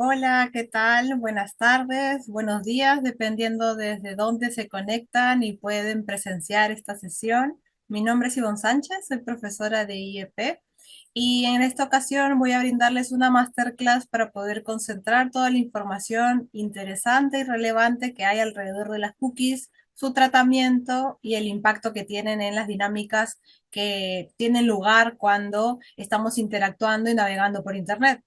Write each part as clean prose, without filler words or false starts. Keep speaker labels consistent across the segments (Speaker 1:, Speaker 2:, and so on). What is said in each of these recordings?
Speaker 1: Hola, ¿qué tal? Buenas tardes, buenos días, dependiendo desde dónde se conectan y pueden presenciar esta sesión. Mi nombre es Ivonne Sánchez, soy profesora de IEP y en esta ocasión voy a brindarles una masterclass para poder concentrar toda la información interesante y relevante que hay alrededor de las cookies, su tratamiento y el impacto que tienen en las dinámicas que tienen lugar cuando estamos interactuando y navegando por Internet.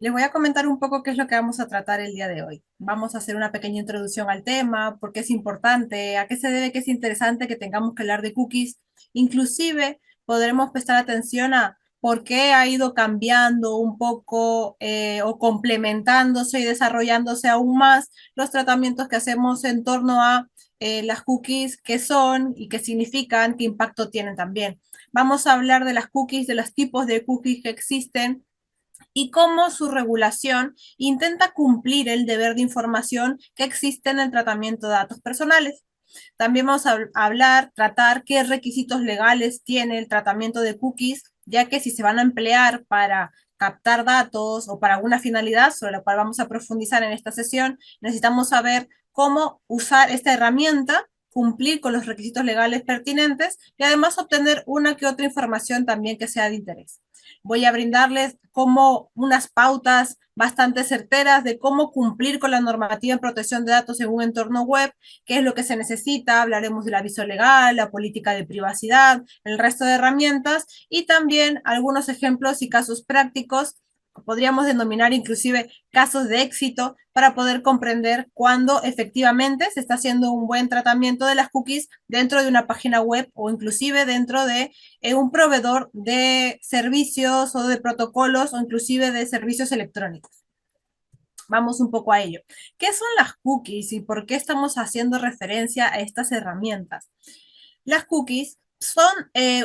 Speaker 1: Les voy a comentar un poco qué es lo que vamos a tratar el día de hoy. Vamos a hacer una pequeña introducción al tema, por qué es importante, a qué se debe que es interesante que tengamos que hablar de cookies. Inclusive podremos prestar atención a por qué ha ido cambiando un poco o complementándose y desarrollándose aún más los tratamientos que hacemos en torno a las cookies, qué son y qué significan, qué impacto tienen también. Vamos a hablar de las cookies, de los tipos de cookies que existen y cómo su regulación intenta cumplir el deber de información que existe en el tratamiento de datos personales. También vamos a hablar, tratar qué requisitos legales tiene el tratamiento de cookies, ya que si se van a emplear para captar datos o para alguna finalidad, sobre la cual vamos a profundizar en esta sesión, necesitamos saber cómo usar esta herramienta, cumplir con los requisitos legales pertinentes y además obtener una que otra información también que sea de interés. Voy a brindarles como unas pautas bastante certeras de cómo cumplir con la normativa en protección de datos en un entorno web, qué es lo que se necesita, hablaremos del aviso legal, la política de privacidad, el resto de herramientas y también algunos ejemplos y casos prácticos, podríamos denominar inclusive casos de éxito para poder comprender cuándo efectivamente se está haciendo un buen tratamiento de las cookies dentro de una página web o inclusive dentro de un proveedor de servicios o de protocolos o inclusive de servicios electrónicos. Vamos un poco a ello. ¿Qué son las cookies y por qué estamos haciendo referencia a estas herramientas? Las cookies son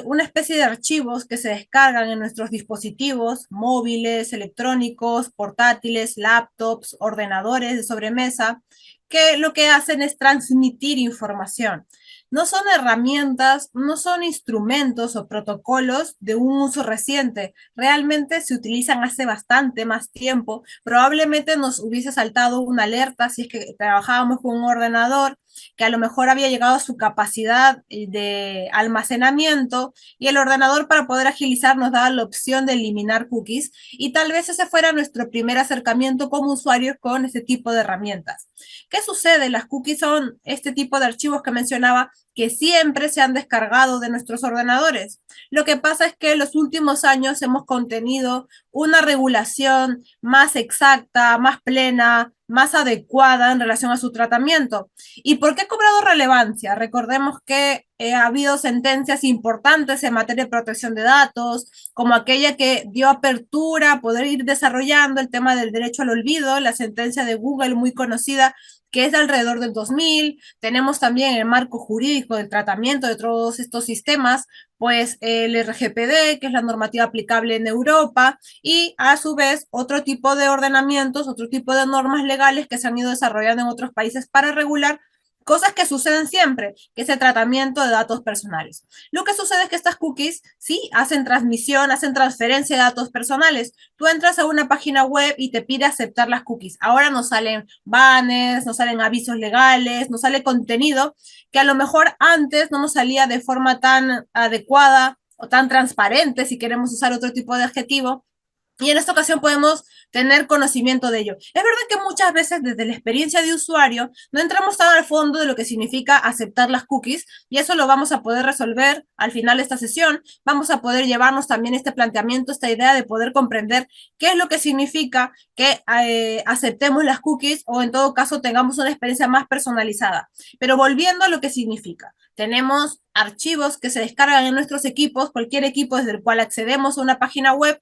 Speaker 1: una especie de archivos que se descargan en nuestros dispositivos móviles, electrónicos, portátiles, laptops, ordenadores de sobremesa, que lo que hacen es transmitir información. No son herramientas, no son instrumentos o protocolos de un uso reciente. Realmente se utilizan hace bastante más tiempo. Probablemente nos hubiese saltado una alerta si es que trabajábamos con un ordenador que a lo mejor había llegado a su capacidad de almacenamiento y el ordenador para poder agilizar nos daba la opción de eliminar cookies y tal vez ese fuera nuestro primer acercamiento como usuarios con este tipo de herramientas. ¿Qué sucede? Las cookies son este tipo de archivos que mencionaba que siempre se han descargado de nuestros ordenadores. Lo que pasa es que en los últimos años hemos contenido una regulación más exacta, más plena, más adecuada en relación a su tratamiento. ¿Y por qué ha cobrado relevancia? Recordemos que ha habido sentencias importantes en materia de protección de datos, como aquella que dio apertura a poder ir desarrollando el tema del derecho al olvido, la sentencia de Google muy conocida, que es de alrededor del 2000. Tenemos también el marco jurídico del tratamiento de todos estos sistemas, pues el RGPD, que es la normativa aplicable en Europa, y a su vez otro tipo de ordenamientos, otro tipo de normas legales que se han ido desarrollando en otros países para regular cosas que suceden siempre, que es el tratamiento de datos personales. Lo que sucede es que estas cookies sí hacen transmisión, hacen transferencia de datos personales. Tú entras a una página web y te pide aceptar las cookies. Ahora nos salen banners, nos salen avisos legales, nos sale contenido que a lo mejor antes no nos salía de forma tan adecuada o tan transparente, si queremos usar otro tipo de adjetivo, y en esta ocasión podemos tener conocimiento de ello. Es verdad que muchas veces desde la experiencia de usuario no entramos tan al fondo de lo que significa aceptar las cookies y eso lo vamos a poder resolver al final de esta sesión. Vamos a poder llevarnos también este planteamiento, esta idea de poder comprender qué es lo que significa que aceptemos las cookies o en todo caso tengamos una experiencia más personalizada. Pero volviendo a lo que significa. Tenemos archivos que se descargan en nuestros equipos, cualquier equipo desde el cual accedemos a una página web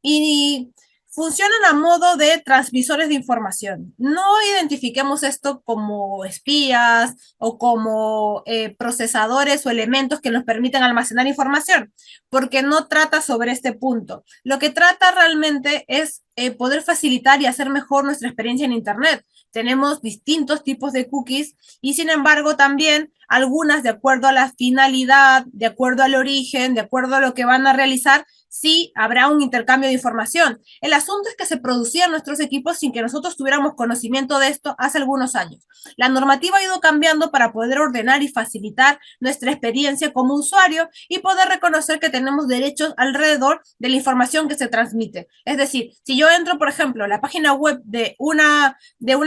Speaker 1: y funcionan a modo de transmisores de información. No identifiquemos esto como espías o como procesadores o elementos que nos permiten almacenar información, porque no trata sobre este punto. Lo que trata realmente es poder facilitar y hacer mejor nuestra experiencia en Internet. Tenemos distintos tipos de cookies y sin embargo también algunas de acuerdo a la finalidad, de acuerdo al origen, de acuerdo a lo que van a realizar, sí habrá un intercambio de información. El asunto es que se producían nuestros equipos sin que nosotros tuviéramos conocimiento de esto hace algunos años. La normativa ha ido cambiando para poder ordenar y facilitar nuestra experiencia como usuario y poder reconocer que tenemos derechos alrededor de la información que se transmite. Es decir, si yo entro, por ejemplo, a la página web de una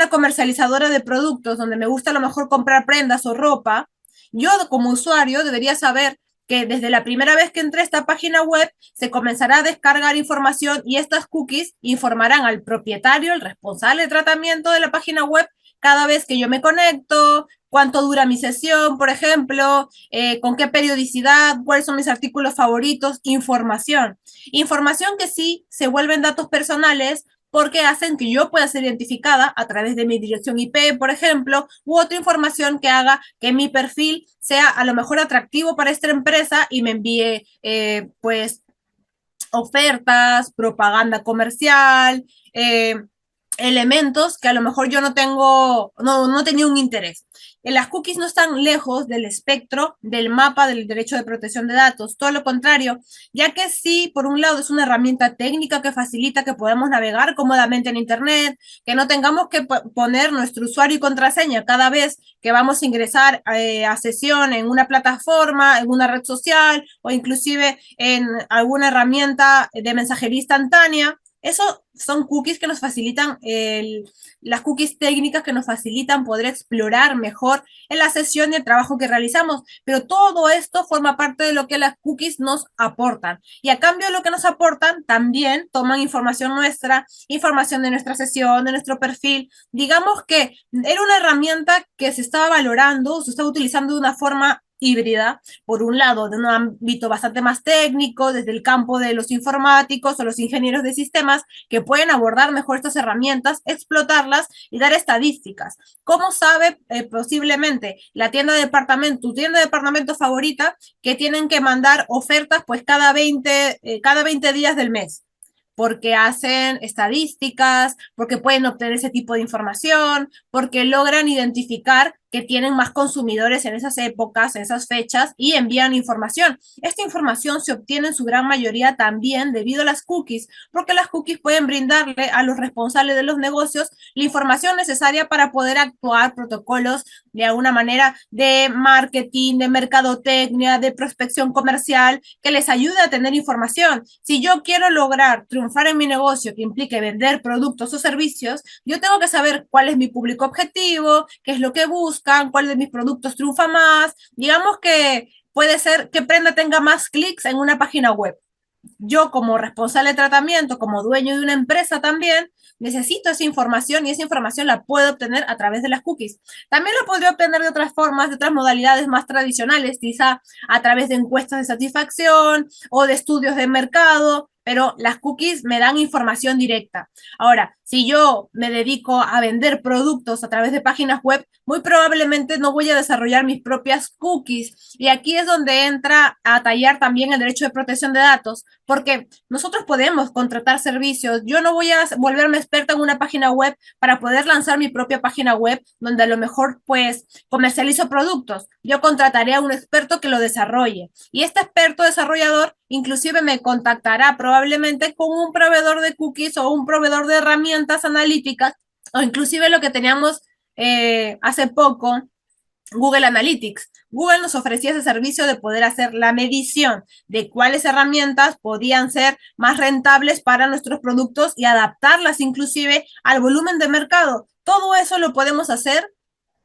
Speaker 1: comercializadora de productos donde me gusta a lo mejor comprar prendas o ropa, yo como usuario debería saber que desde la primera vez que entré a esta página web se comenzará a descargar información y estas cookies informarán al propietario, el responsable de tratamiento de la página web, cada vez que yo me conecto, cuánto dura mi sesión, por ejemplo, con qué periodicidad, cuáles son mis artículos favoritos, información. Información que sí se vuelven datos personales porque hacen que yo pueda ser identificada a través de mi dirección IP, por ejemplo, u otra información que haga que mi perfil sea a lo mejor atractivo para esta empresa y me envíe pues ofertas, propaganda comercial, elementos que a lo mejor yo no tenía un interés. Las cookies no están lejos del espectro del mapa del derecho de protección de datos, todo lo contrario, ya que sí, por un lado es una herramienta técnica que facilita que podamos navegar cómodamente en Internet, que no tengamos que poner nuestro usuario y contraseña cada vez que vamos a ingresar a sesión en una plataforma, en una red social o inclusive en alguna herramienta de mensajería instantánea. Eso son cookies que nos facilitan, las cookies técnicas que nos facilitan poder explorar mejor en la sesión y el trabajo que realizamos. Pero todo esto forma parte de lo que las cookies nos aportan. Y a cambio de lo que nos aportan, también toman información nuestra, información de nuestra sesión, de nuestro perfil. Digamos que era una herramienta que se estaba valorando, se estaba utilizando de una forma híbrida, por un lado, de un ámbito bastante más técnico, desde el campo de los informáticos o los ingenieros de sistemas, que pueden abordar mejor estas herramientas, explotarlas y dar estadísticas. ¿Cómo sabe posiblemente la tienda de departamento, tu tienda de departamento favorita, que tienen que mandar ofertas pues cada 20 días del mes? Porque hacen estadísticas, porque pueden obtener ese tipo de información, porque logran identificar que tienen más consumidores en esas épocas, en esas fechas, y envían información. Esta información se obtiene en su gran mayoría también debido a las cookies, porque las cookies pueden brindarle a los responsables de los negocios la información necesaria para poder actuar protocolos de alguna manera de marketing, de mercadotecnia, de prospección comercial, que les ayude a tener información. Si yo quiero lograr triunfar en mi negocio que implique vender productos o servicios, yo tengo que saber cuál es mi público objetivo, qué es lo que buscan, cuál de mis productos triunfa más. Digamos que puede ser que Prenda tenga más clics en una página web. Yo como responsable de tratamiento, como dueño de una empresa también, necesito esa información y esa información la puedo obtener a través de las cookies. También la podría obtener de otras formas, de otras modalidades más tradicionales, quizá a través de encuestas de satisfacción o de estudios de mercado, pero las cookies me dan información directa. Ahora, si yo me dedico a vender productos a través de páginas web, muy probablemente no voy a desarrollar mis propias cookies. Y aquí es donde entra a tallar también el derecho de protección de datos, porque nosotros podemos contratar servicios. Yo no voy a volverme experta en una página web para poder lanzar mi propia página web donde a lo mejor pues comercializo productos. Yo contrataré a un experto que lo desarrolle y este experto desarrollador inclusive me contactará probablemente con un proveedor de cookies o un proveedor de herramientas analíticas o inclusive lo que teníamos hace poco, Google Analytics. Google nos ofrecía ese servicio de poder hacer la medición de cuáles herramientas podían ser más rentables para nuestros productos y adaptarlas inclusive al volumen de mercado. Todo eso lo podemos hacer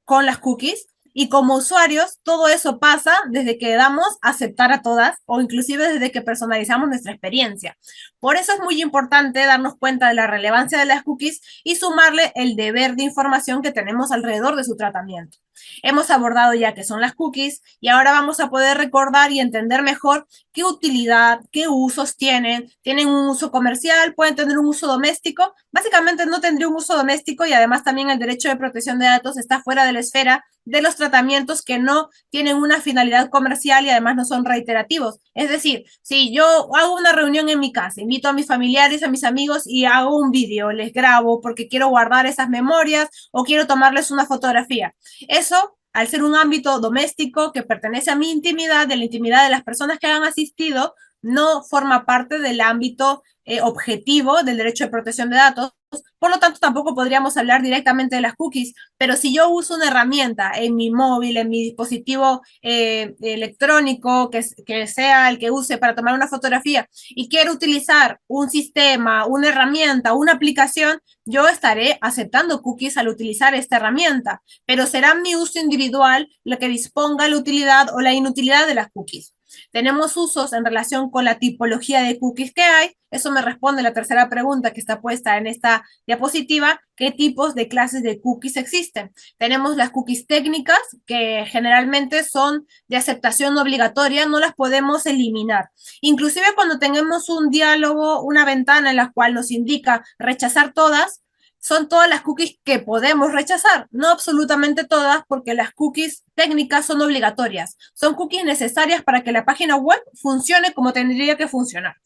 Speaker 1: con las cookies y como usuarios todo eso pasa desde que damos a aceptar a todas o inclusive desde que personalizamos nuestra experiencia. Por eso es muy importante darnos cuenta de la relevancia de las cookies y sumarle el deber de información que tenemos alrededor de su tratamiento. Hemos abordado ya qué son las cookies y ahora vamos a poder recordar y entender mejor qué utilidad, qué usos tienen. Tienen un uso comercial, pueden tener un uso doméstico. Básicamente no tendría un uso doméstico y además también el derecho de protección de datos está fuera de la esfera de los tratamientos que no tienen una finalidad comercial y además no son reiterativos. Es decir, si yo hago una reunión en mi casa, invito a mis familiares, a mis amigos y hago un vídeo, les grabo porque quiero guardar esas memorias o quiero tomarles una fotografía. Eso, al ser un ámbito doméstico que pertenece a mi intimidad, de la intimidad de las personas que han asistido, no forma parte del ámbito objetivo del derecho de protección de datos. Por lo tanto, tampoco podríamos hablar directamente de las cookies, pero si yo uso una herramienta en mi móvil, en mi dispositivo electrónico, que sea el que use para tomar una fotografía, y quiero utilizar un sistema, una herramienta, una aplicación, yo estaré aceptando cookies al utilizar esta herramienta, pero será mi uso individual lo que disponga la utilidad o la inutilidad de las cookies. Tenemos usos en relación con la tipología de cookies que hay. Eso me responde la tercera pregunta que está puesta en esta diapositiva. ¿Qué tipos de clases de cookies existen? Tenemos las cookies técnicas, que generalmente son de aceptación obligatoria, no las podemos eliminar. Inclusive cuando tengamos un diálogo, una ventana en la cual nos indica rechazar todas, son todas las cookies que podemos rechazar, no absolutamente todas, porque las cookies técnicas son obligatorias, son cookies necesarias para que la página web funcione como tendría que funcionar.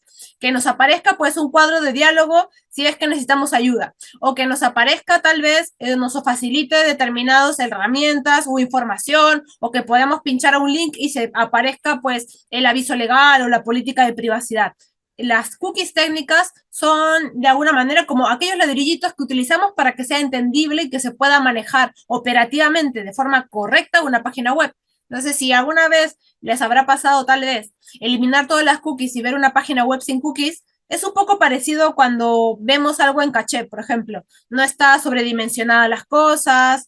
Speaker 1: Que nos aparezca pues un cuadro de diálogo si es que necesitamos ayuda, o que nos aparezca tal vez, nos facilite determinadas herramientas o información, o que podamos pinchar a un link y se aparezca pues el aviso legal o la política de privacidad. Las cookies técnicas son de alguna manera como aquellos ladrillitos que utilizamos para que sea entendible y que se pueda manejar operativamente de forma correcta una página web. No sé si alguna vez les habrá pasado tal vez eliminar todas las cookies y ver una página web sin cookies. Es un poco parecido cuando vemos algo en caché, por ejemplo. No está sobredimensionada las cosas,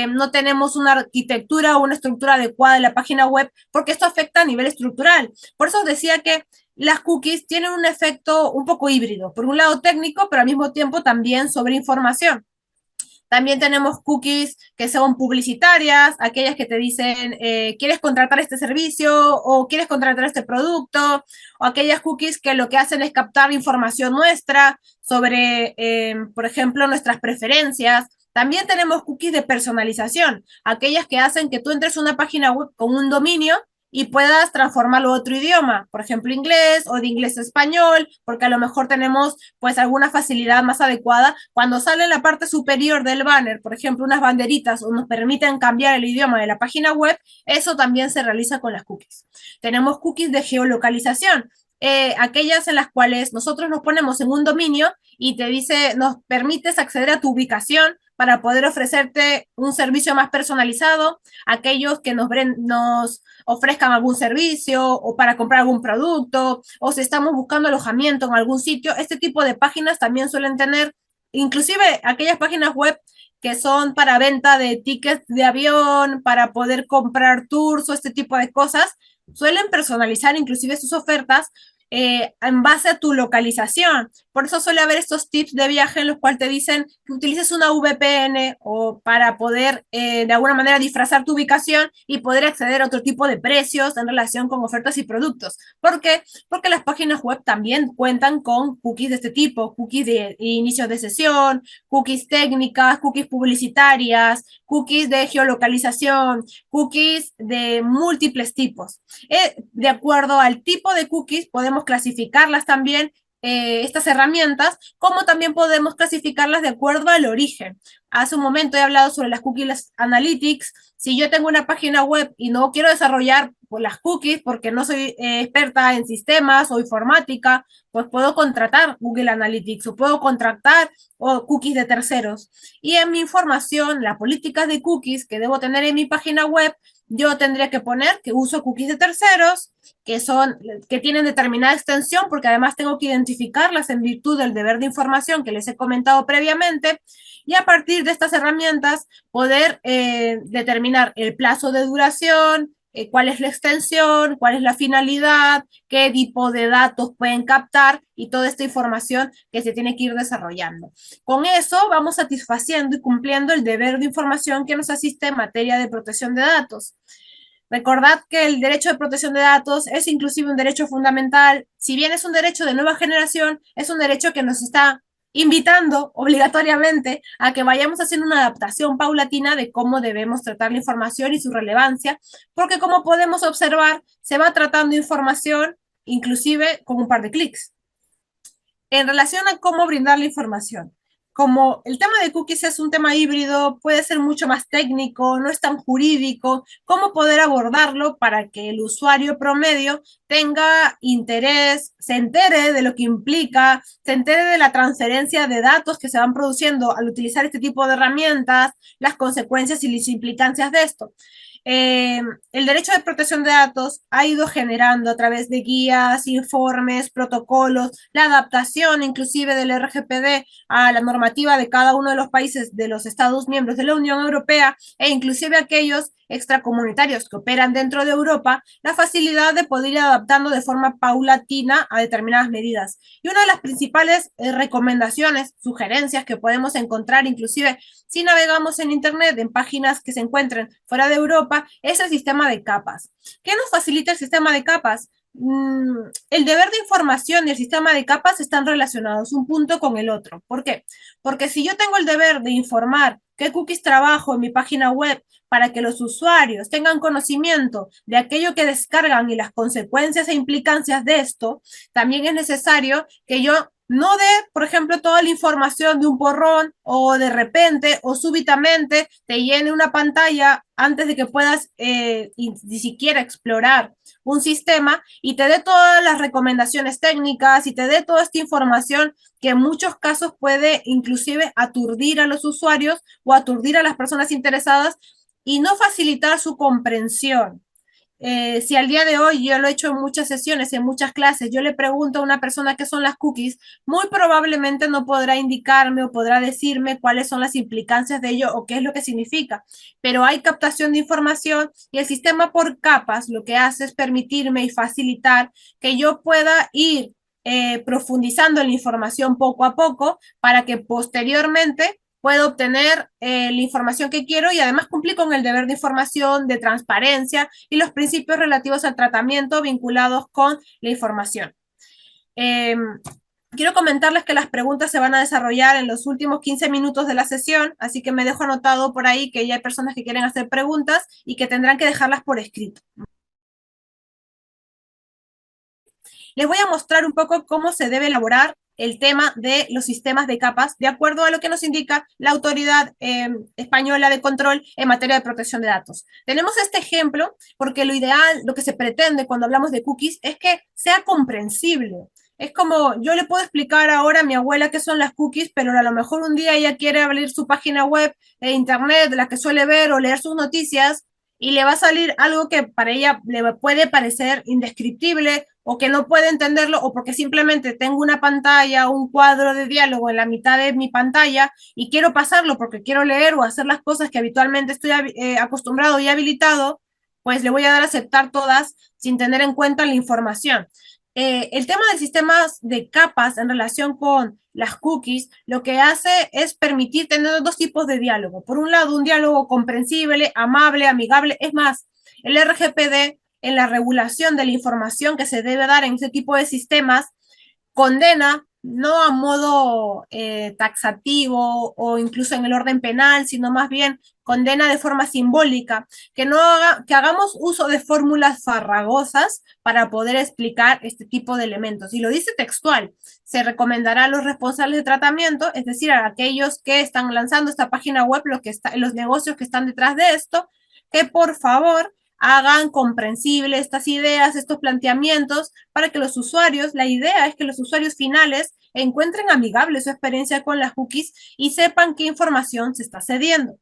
Speaker 1: no tenemos una arquitectura o una estructura adecuada de la página web, porque esto afecta a nivel estructural. Por eso os decía que las cookies tienen un efecto un poco híbrido, por un lado técnico, pero al mismo tiempo también sobre información. También tenemos cookies que son publicitarias, aquellas que te dicen, ¿quieres contratar este servicio o quieres contratar este producto? O aquellas cookies que lo que hacen es captar información nuestra sobre, por ejemplo, nuestras preferencias. También tenemos cookies de personalización, aquellas que hacen que tú entres a una página web con un dominio y puedas transformarlo a otro idioma, por ejemplo, inglés o de inglés a español, porque a lo mejor tenemos pues alguna facilidad más adecuada. Cuando sale en la parte superior del banner, por ejemplo, unas banderitas o nos permiten cambiar el idioma de la página web, eso también se realiza con las cookies. Tenemos cookies de geolocalización, aquellas en las cuales nosotros nos ponemos en un dominio y te dice, nos permites acceder a tu ubicación para poder ofrecerte un servicio más personalizado, aquellos que nos ofrezcan algún servicio o para comprar algún producto, o si estamos buscando alojamiento en algún sitio. Este tipo de páginas también suelen tener, inclusive aquellas páginas web que son para venta de tickets de avión, para poder comprar tours o este tipo de cosas, suelen personalizar inclusive sus ofertas en base a tu localización. Por eso suele haber estos tips de viaje en los cuales te dicen que utilices una VPN o para poder de alguna manera disfrazar tu ubicación y poder acceder a otro tipo de precios en relación con ofertas y productos. ¿Por qué? Porque las páginas web también cuentan con cookies de este tipo, cookies de inicio de sesión, cookies técnicas, cookies publicitarias, cookies de geolocalización, cookies de múltiples tipos. De acuerdo al tipo de cookies, podemos clasificarlas también estas herramientas, como también podemos clasificarlas de acuerdo al origen. Hace un momento he hablado sobre las cookies analytics. Si yo tengo una página web y no quiero desarrollar pues, las cookies porque no soy experta en sistemas o informática, pues puedo contratar Google Analytics o puedo contratar cookies de terceros. Y en mi información, la política de cookies que debo tener en mi página web, yo tendría que poner que uso cookies de terceros, que tienen determinada extensión, porque además tengo que identificarlas en virtud del deber de información que les he comentado previamente, y a partir de estas herramientas poder determinar el plazo de duración, cuál es la extensión, cuál es la finalidad, qué tipo de datos pueden captar y toda esta información que se tiene que ir desarrollando. Con eso vamos satisfaciendo y cumpliendo el deber de información que nos asiste en materia de protección de datos. Recordad que el derecho de protección de datos es inclusive un derecho fundamental. Si bien es un derecho de nueva generación, es un derecho que nos está invitando obligatoriamente a que vayamos haciendo una adaptación paulatina de cómo debemos tratar la información y su relevancia, porque como podemos observar, se va tratando información inclusive con un par de clics. En relación a cómo brindar la información, como el tema de cookies es un tema híbrido, puede ser mucho más técnico, no es tan jurídico, cómo poder abordarlo para que el usuario promedio tenga interés, se entere de lo que implica, se entere de la transferencia de datos que se van produciendo al utilizar este tipo de herramientas, las consecuencias y las implicancias de esto. Eh, el derecho de protección de datos ha ido generando a través de guías, informes, protocolos, la adaptación inclusive del RGPD a la normativa de cada uno de los países de los Estados miembros de la Unión Europea e inclusive aquellos extracomunitarios que operan dentro de Europa, la facilidad de poder ir adaptando de forma paulatina a determinadas medidas. Y una de las principales recomendaciones, sugerencias que podemos encontrar inclusive si navegamos en Internet, en páginas que se encuentren fuera de Europa, es el sistema de capas. ¿Qué nos facilita el sistema de capas? El deber de información y el sistema de capas están relacionados un punto con el otro. ¿Por qué? Porque si yo tengo el deber de informar qué cookies trabajo en mi página web para que los usuarios tengan conocimiento de aquello que descargan y las consecuencias e implicancias de esto, también es necesario que yo no dé, por ejemplo, toda la información de un porrón o de repente o súbitamente te llene una pantalla antes de que puedas ni siquiera explorar un sistema y te dé todas las recomendaciones técnicas y te dé toda esta información que en muchos casos puede inclusive aturdir a los usuarios o aturdir a las personas interesadas y no facilitar su comprensión. Si al día de hoy yo lo he hecho en muchas sesiones, en muchas clases, yo le pregunto a una persona qué son las cookies, muy probablemente no podrá indicarme o podrá decirme cuáles son las implicancias de ello o qué es lo que significa. Pero hay captación de información y el sistema por capas lo que hace es permitirme y facilitar que yo pueda ir profundizando en la información poco a poco para que posteriormente puedo obtener la información que quiero y además cumplir con el deber de información, de transparencia y los principios relativos al tratamiento vinculados con la información. Eh, quiero comentarles que las preguntas se van a desarrollar en los últimos 15 minutos de la sesión, así que me dejo anotado por ahí que ya hay personas que quieren hacer preguntas y que tendrán que dejarlas por escrito. Les voy a mostrar un poco cómo se debe elaborar el tema de los sistemas de capas, de acuerdo a lo que nos indica la Autoridad Española de Control en materia de protección de datos. Tenemos este ejemplo porque lo ideal, lo que se pretende cuando hablamos de cookies es que sea comprensible. Es como, yo le puedo explicar ahora a mi abuela qué son las cookies, pero a lo mejor un día ella quiere abrir su página web de internet, la que suele ver o leer sus noticias, y le va a salir algo que para ella le puede parecer indescriptible o que no puede entenderlo o porque simplemente tengo una pantalla, un cuadro de diálogo en la mitad de mi pantalla y quiero pasarlo porque quiero leer o hacer las cosas que habitualmente estoy acostumbrado y habilitado, pues le voy a dar a aceptar todas sin tener en cuenta la información. El tema de sistemas de capas en relación con las cookies, lo que hace es permitir tener dos tipos de diálogo. Por un lado, un diálogo comprensible, amable, amigable. Es más, el RGPD, en la regulación de la información que se debe dar en ese tipo de sistemas, condena no a modo taxativo o incluso en el orden penal, sino más bien condena de forma simbólica, que no haga, que hagamos uso de fórmulas farragosas para poder explicar este tipo de elementos. Y lo dice textual, se recomendará a los responsables de tratamiento, es decir, a aquellos que están lanzando esta página web, los negocios que están detrás de esto, que por favor hagan comprensibles estas ideas, estos planteamientos, para que los usuarios, la idea es que los usuarios finales encuentren amigable su experiencia con las cookies y sepan qué información se está cediendo.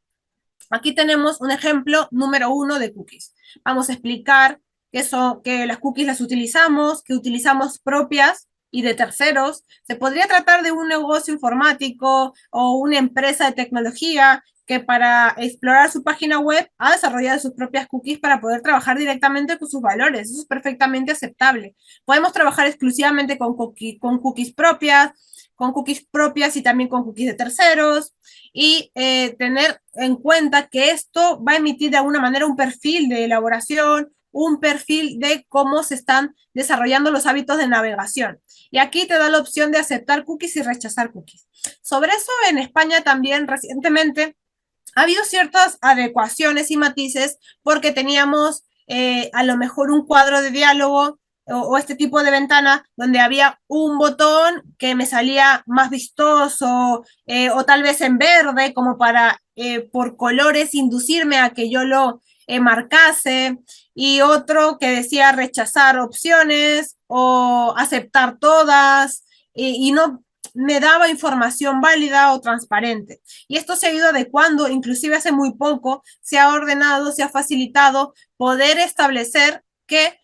Speaker 1: Aquí tenemos un ejemplo número 1 de cookies. Vamos a explicar que las cookies las utilizamos, que utilizamos propias y de terceros. Se podría tratar de un negocio informático o una empresa de tecnología que para explorar su página web ha desarrollado sus propias cookies para poder trabajar directamente con sus valores. Eso es perfectamente aceptable. Podemos trabajar exclusivamente con cookies propias y también con cookies de terceros y tener en cuenta que esto va a emitir de alguna manera un perfil de elaboración, un perfil de cómo se están desarrollando los hábitos de navegación. Y aquí te da la opción de aceptar cookies y rechazar cookies. Sobre eso en España también recientemente ha habido ciertas adecuaciones y matices porque teníamos a lo mejor un cuadro de diálogo o este tipo de ventana donde había un botón que me salía más vistoso o tal vez en verde como para por colores inducirme a que yo lo marcase y otro que decía rechazar opciones o aceptar todas y no me daba información válida o transparente. Y esto se ha ido adecuando, inclusive hace muy poco se ha ordenado, se ha facilitado poder establecer que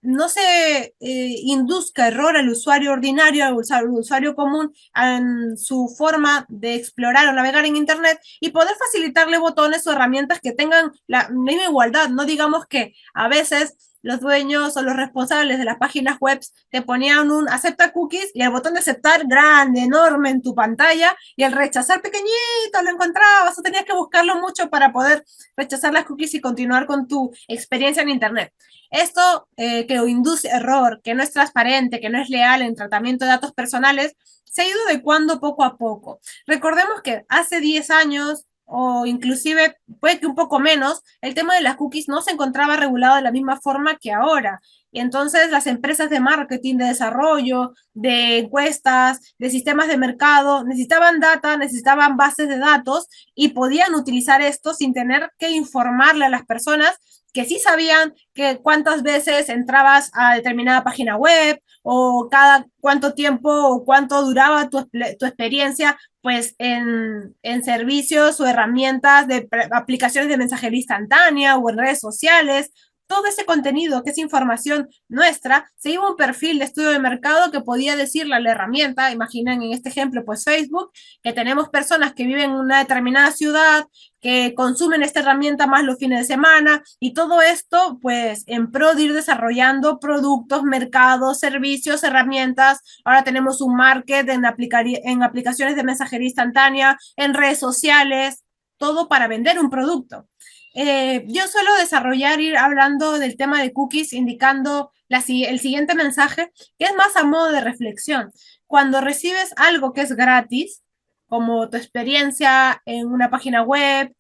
Speaker 1: no se induzca error al usuario ordinario, al usuario común en su forma de explorar o navegar en Internet y poder facilitarle botones o herramientas que tengan la misma igualdad. No digamos que a veces los dueños o los responsables de las páginas web te ponían un acepta cookies y el botón de aceptar grande, enorme en tu pantalla y el rechazar pequeñito lo encontrabas o tenías que buscarlo mucho para poder rechazar las cookies y continuar con tu experiencia en Internet. Esto que induce error, que no es transparente, que no es leal en tratamiento de datos personales, se ha ido adecuando poco a poco. Recordemos que hace 10 años o inclusive puede que un poco menos, el tema de las cookies no se encontraba regulado de la misma forma que ahora. Y entonces las empresas de marketing, de desarrollo, de encuestas, de sistemas de mercado, necesitaban data, necesitaban bases de datos y podían utilizar esto sin tener que informarle a las personas que sí sabían que cuántas veces entrabas a determinada página web o cada cuánto tiempo o cuánto duraba tu experiencia pues en servicios o herramientas de aplicaciones de mensajería instantánea o en redes sociales. Todo ese contenido, que es información nuestra, se iba a un perfil de estudio de mercado que podía decirle a la herramienta, imaginen en este ejemplo, pues Facebook, que tenemos personas que viven en una determinada ciudad, que consumen esta herramienta más los fines de semana y todo esto pues en pro de ir desarrollando productos, mercados, servicios, herramientas. Ahora tenemos un market en aplicaciones de mensajería instantánea, en redes sociales, todo para vender un producto. Yo suelo desarrollar, ir hablando del tema de cookies, indicando el siguiente mensaje, que es más a modo de reflexión. Cuando recibes algo que es gratis, como tu experiencia en una página web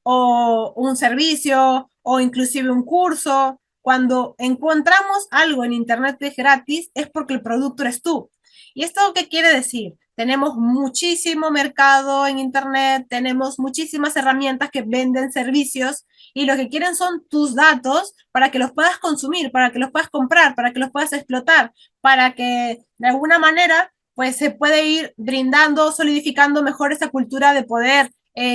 Speaker 1: o un servicio o inclusive un curso. Cuando encontramos algo en Internet que es gratis es porque el producto eres tú. ¿Y esto qué quiere decir? Tenemos muchísimo mercado en Internet, tenemos muchísimas herramientas que venden servicios y lo que quieren son tus datos para que los puedas consumir, para que los puedas comprar, para que los puedas explotar, para que de alguna manera pues se puede ir brindando, solidificando mejor esa cultura de poder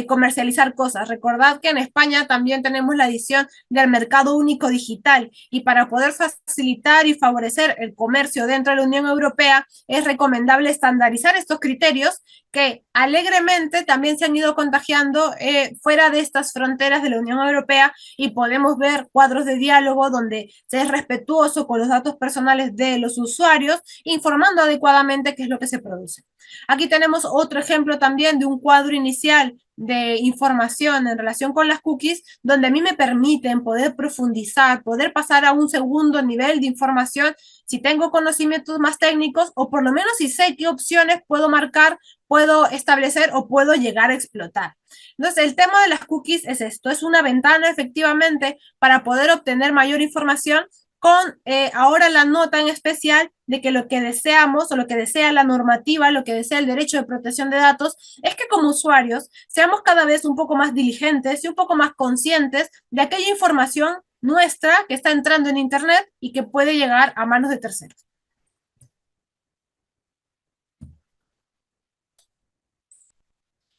Speaker 1: comercializar cosas. Recordad que en España también tenemos la edición del mercado único digital y para poder facilitar y favorecer el comercio dentro de la Unión Europea es recomendable estandarizar estos criterios que alegremente también se han ido contagiando fuera de estas fronteras de la Unión Europea y podemos ver cuadros de diálogo donde se es respetuoso con los datos personales de los usuarios, informando adecuadamente qué es lo que se produce. Aquí tenemos otro ejemplo también de un cuadro inicial de información en relación con las cookies, donde a mí me permiten poder profundizar, poder pasar a un segundo nivel de información si tengo conocimientos más técnicos o por lo menos si sé qué opciones puedo marcar, puedo establecer o puedo llegar a explotar. Entonces, el tema de las cookies es esto, es una ventana efectivamente para poder obtener mayor información con ahora la nota en especial de que lo que deseamos o lo que desea la normativa, lo que desea el derecho de protección de datos, es que como usuarios seamos cada vez un poco más diligentes y un poco más conscientes de aquella información nuestra que está entrando en Internet y que puede llegar a manos de terceros.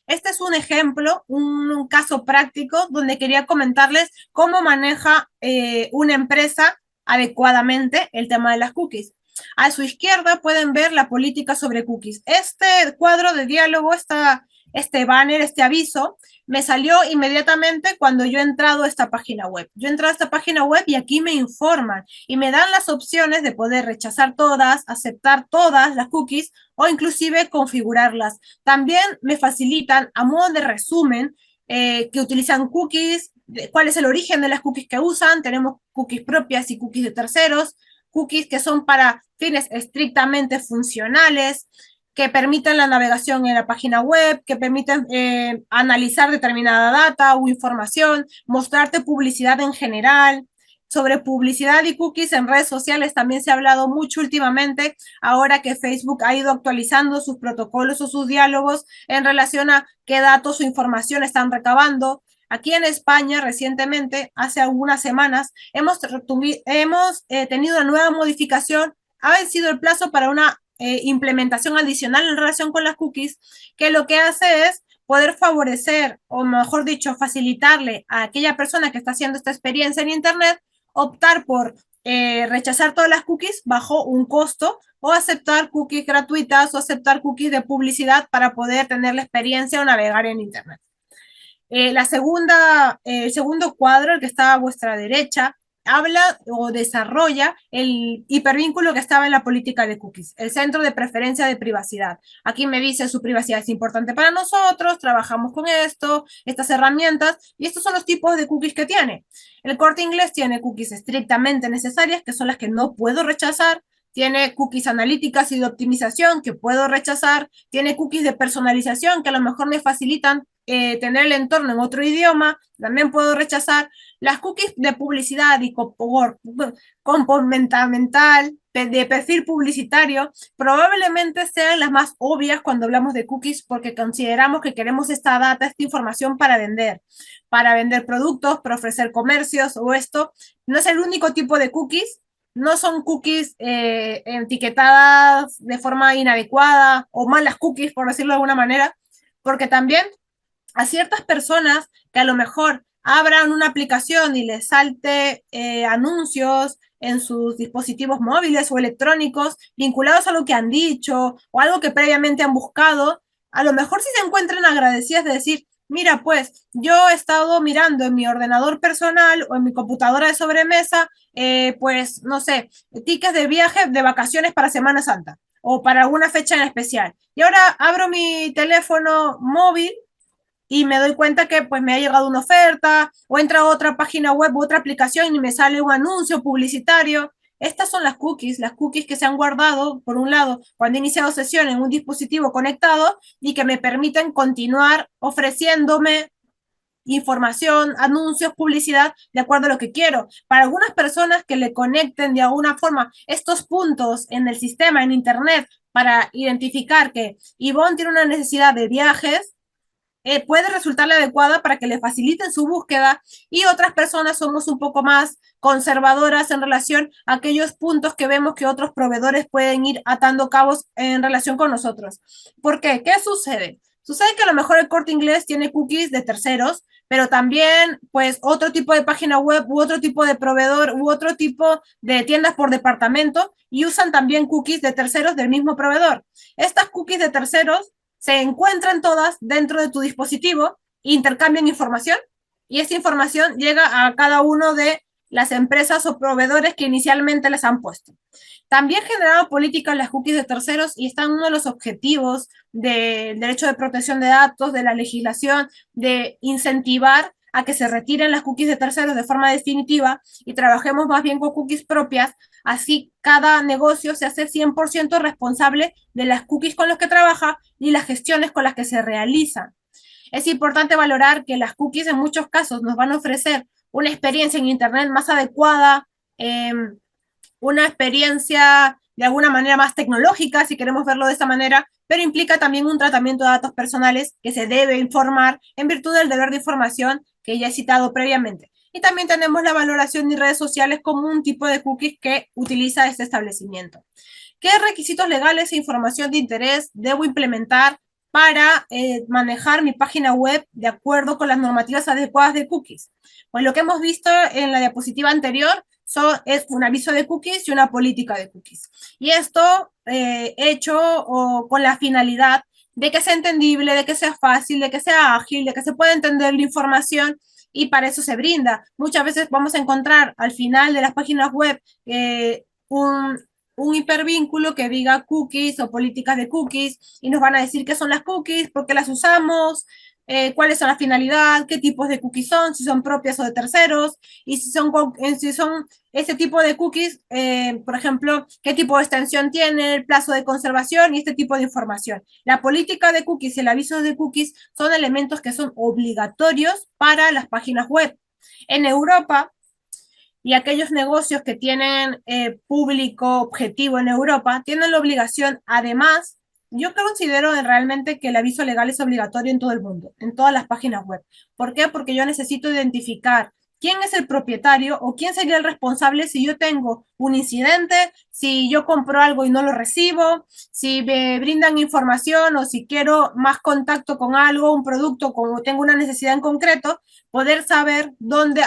Speaker 1: Este es un ejemplo, un caso práctico donde quería comentarles cómo maneja una empresa adecuadamente el tema de las cookies. A su izquierda pueden ver la política sobre cookies. Este cuadro de diálogo, este banner, este aviso, me salió inmediatamente cuando yo he entrado a esta página web. Yo he entrado a esta página web y aquí me informan y me dan las opciones de poder rechazar todas, aceptar todas las cookies o inclusive configurarlas. También me facilitan a modo de resumen que utilizan cookies, cuál es el origen de las cookies que usan. Tenemos cookies propias y cookies de terceros, cookies que son para fines estrictamente funcionales, que permiten la navegación en la página web, que permiten analizar determinada data o información, mostrarte publicidad en general, Sobre publicidad y cookies en redes sociales también se ha hablado mucho últimamente, ahora que Facebook ha ido actualizando sus protocolos o sus diálogos en relación a qué datos o información están recabando. Aquí en España, recientemente, hace algunas semanas, hemos tenido una nueva modificación. Ha vencido el plazo para una implementación adicional en relación con las cookies, que lo que hace es poder favorecer, o mejor dicho, facilitarle a aquella persona que está haciendo esta experiencia en Internet optar por rechazar todas las cookies bajo un costo o aceptar cookies gratuitas o aceptar cookies de publicidad para poder tener la experiencia o navegar en Internet. El segundo cuadro, el que está a vuestra derecha, habla o desarrolla el hipervínculo que estaba en la política de cookies, el centro de preferencia de privacidad. Aquí me dice su privacidad es importante para nosotros, trabajamos con esto, estas herramientas, y estos son los tipos de cookies que tiene. El Corte Inglés tiene cookies estrictamente necesarias, que son las que no puedo rechazar, tiene cookies analíticas y de optimización que puedo rechazar, tiene cookies de personalización que a lo mejor me facilitan tener el entorno en otro idioma, también puedo rechazar. Las cookies de publicidad y comportamental, de perfil publicitario, probablemente sean las más obvias cuando hablamos de cookies porque consideramos que queremos esta data, esta información para vender productos, para ofrecer comercios o esto. No es el único tipo de cookies, no son cookies etiquetadas de forma inadecuada o malas cookies, por decirlo de alguna manera, porque también a ciertas personas que a lo mejor abran una aplicación y les salte anuncios en sus dispositivos móviles o electrónicos vinculados a lo que han dicho o algo que previamente han buscado, a lo mejor si se encuentran agradecidas de decir, mira, pues yo he estado mirando en mi ordenador personal o en mi computadora de sobremesa, pues no sé, tickets de viaje de vacaciones para Semana Santa o para alguna fecha en especial. Y ahora abro mi teléfono móvil y me doy cuenta que pues me ha llegado una oferta o entra a otra página web u otra aplicación y me sale un anuncio publicitario. Estas son las cookies que se han guardado, por un lado, cuando he iniciado sesión en un dispositivo conectado y que me permiten continuar ofreciéndome información, anuncios, publicidad, de acuerdo a lo que quiero. Para algunas personas que le conecten de alguna forma estos puntos en el sistema, en Internet, para identificar que Ivonne tiene una necesidad de viajes, puede resultarle adecuada para que le faciliten su búsqueda y otras personas somos un poco más conservadoras en relación a aquellos puntos que vemos que otros proveedores pueden ir atando cabos en relación con nosotros. ¿Por qué? ¿Qué sucede? Sucede que a lo mejor el Corte Inglés tiene cookies de terceros, pero también pues otro tipo de página web u otro tipo de proveedor u otro tipo de tiendas por departamento y usan también cookies de terceros del mismo proveedor. Estas cookies de terceros se encuentran todas dentro de tu dispositivo, intercambian información y esa información llega a cada uno de las empresas o proveedores que inicialmente les han puesto. También generaron políticas las cookies de terceros y están uno de los objetivos del derecho de protección de datos, de la legislación, de incentivar a que se retiren las cookies de terceros de forma definitiva y trabajemos más bien con cookies propias. Así cada negocio se hace 100% responsable de las cookies con las que trabaja y las gestiones con las que se realizan. Es importante valorar que las cookies en muchos casos nos van a ofrecer una experiencia en Internet más adecuada, eh, una experiencia de alguna manera más tecnológica, si queremos verlo de esta manera, pero implica también un tratamiento de datos personales que se debe informar en virtud del deber de información que ya he citado previamente. Y también tenemos la valoración de redes sociales como un tipo de cookies que utiliza este establecimiento. ¿Qué requisitos legales e información de interés debo implementar para manejar mi página web de acuerdo con las normativas adecuadas de cookies? Pues lo que hemos visto en la diapositiva anterior es un aviso de cookies y una política de cookies. Y esto hecho con la finalidad de que sea entendible, de que sea fácil, de que sea ágil, de que se pueda entender la información y para eso se brinda. Muchas veces vamos a encontrar al final de las páginas web un hipervínculo que diga cookies o políticas de cookies y nos van a decir qué son las cookies, por qué las usamos, cuáles son la finalidad, qué tipos de cookies son, si son propias o de terceros, y si son ese tipo de cookies, por ejemplo, qué tipo de extensión tiene, el plazo de conservación y este tipo de información. La política de cookies y el aviso de cookies son elementos que son obligatorios para las páginas web. En Europa, y aquellos negocios que tienen público objetivo en Europa tienen la obligación, además, yo considero realmente que el aviso legal es obligatorio en todo el mundo, en todas las páginas web. ¿Por qué? Porque yo necesito identificar quién es el propietario o quién sería el responsable si yo tengo un incidente, si yo compro algo y no lo recibo, si me brindan información o si quiero más contacto con algo, un producto, como tengo una necesidad en concreto, poder saber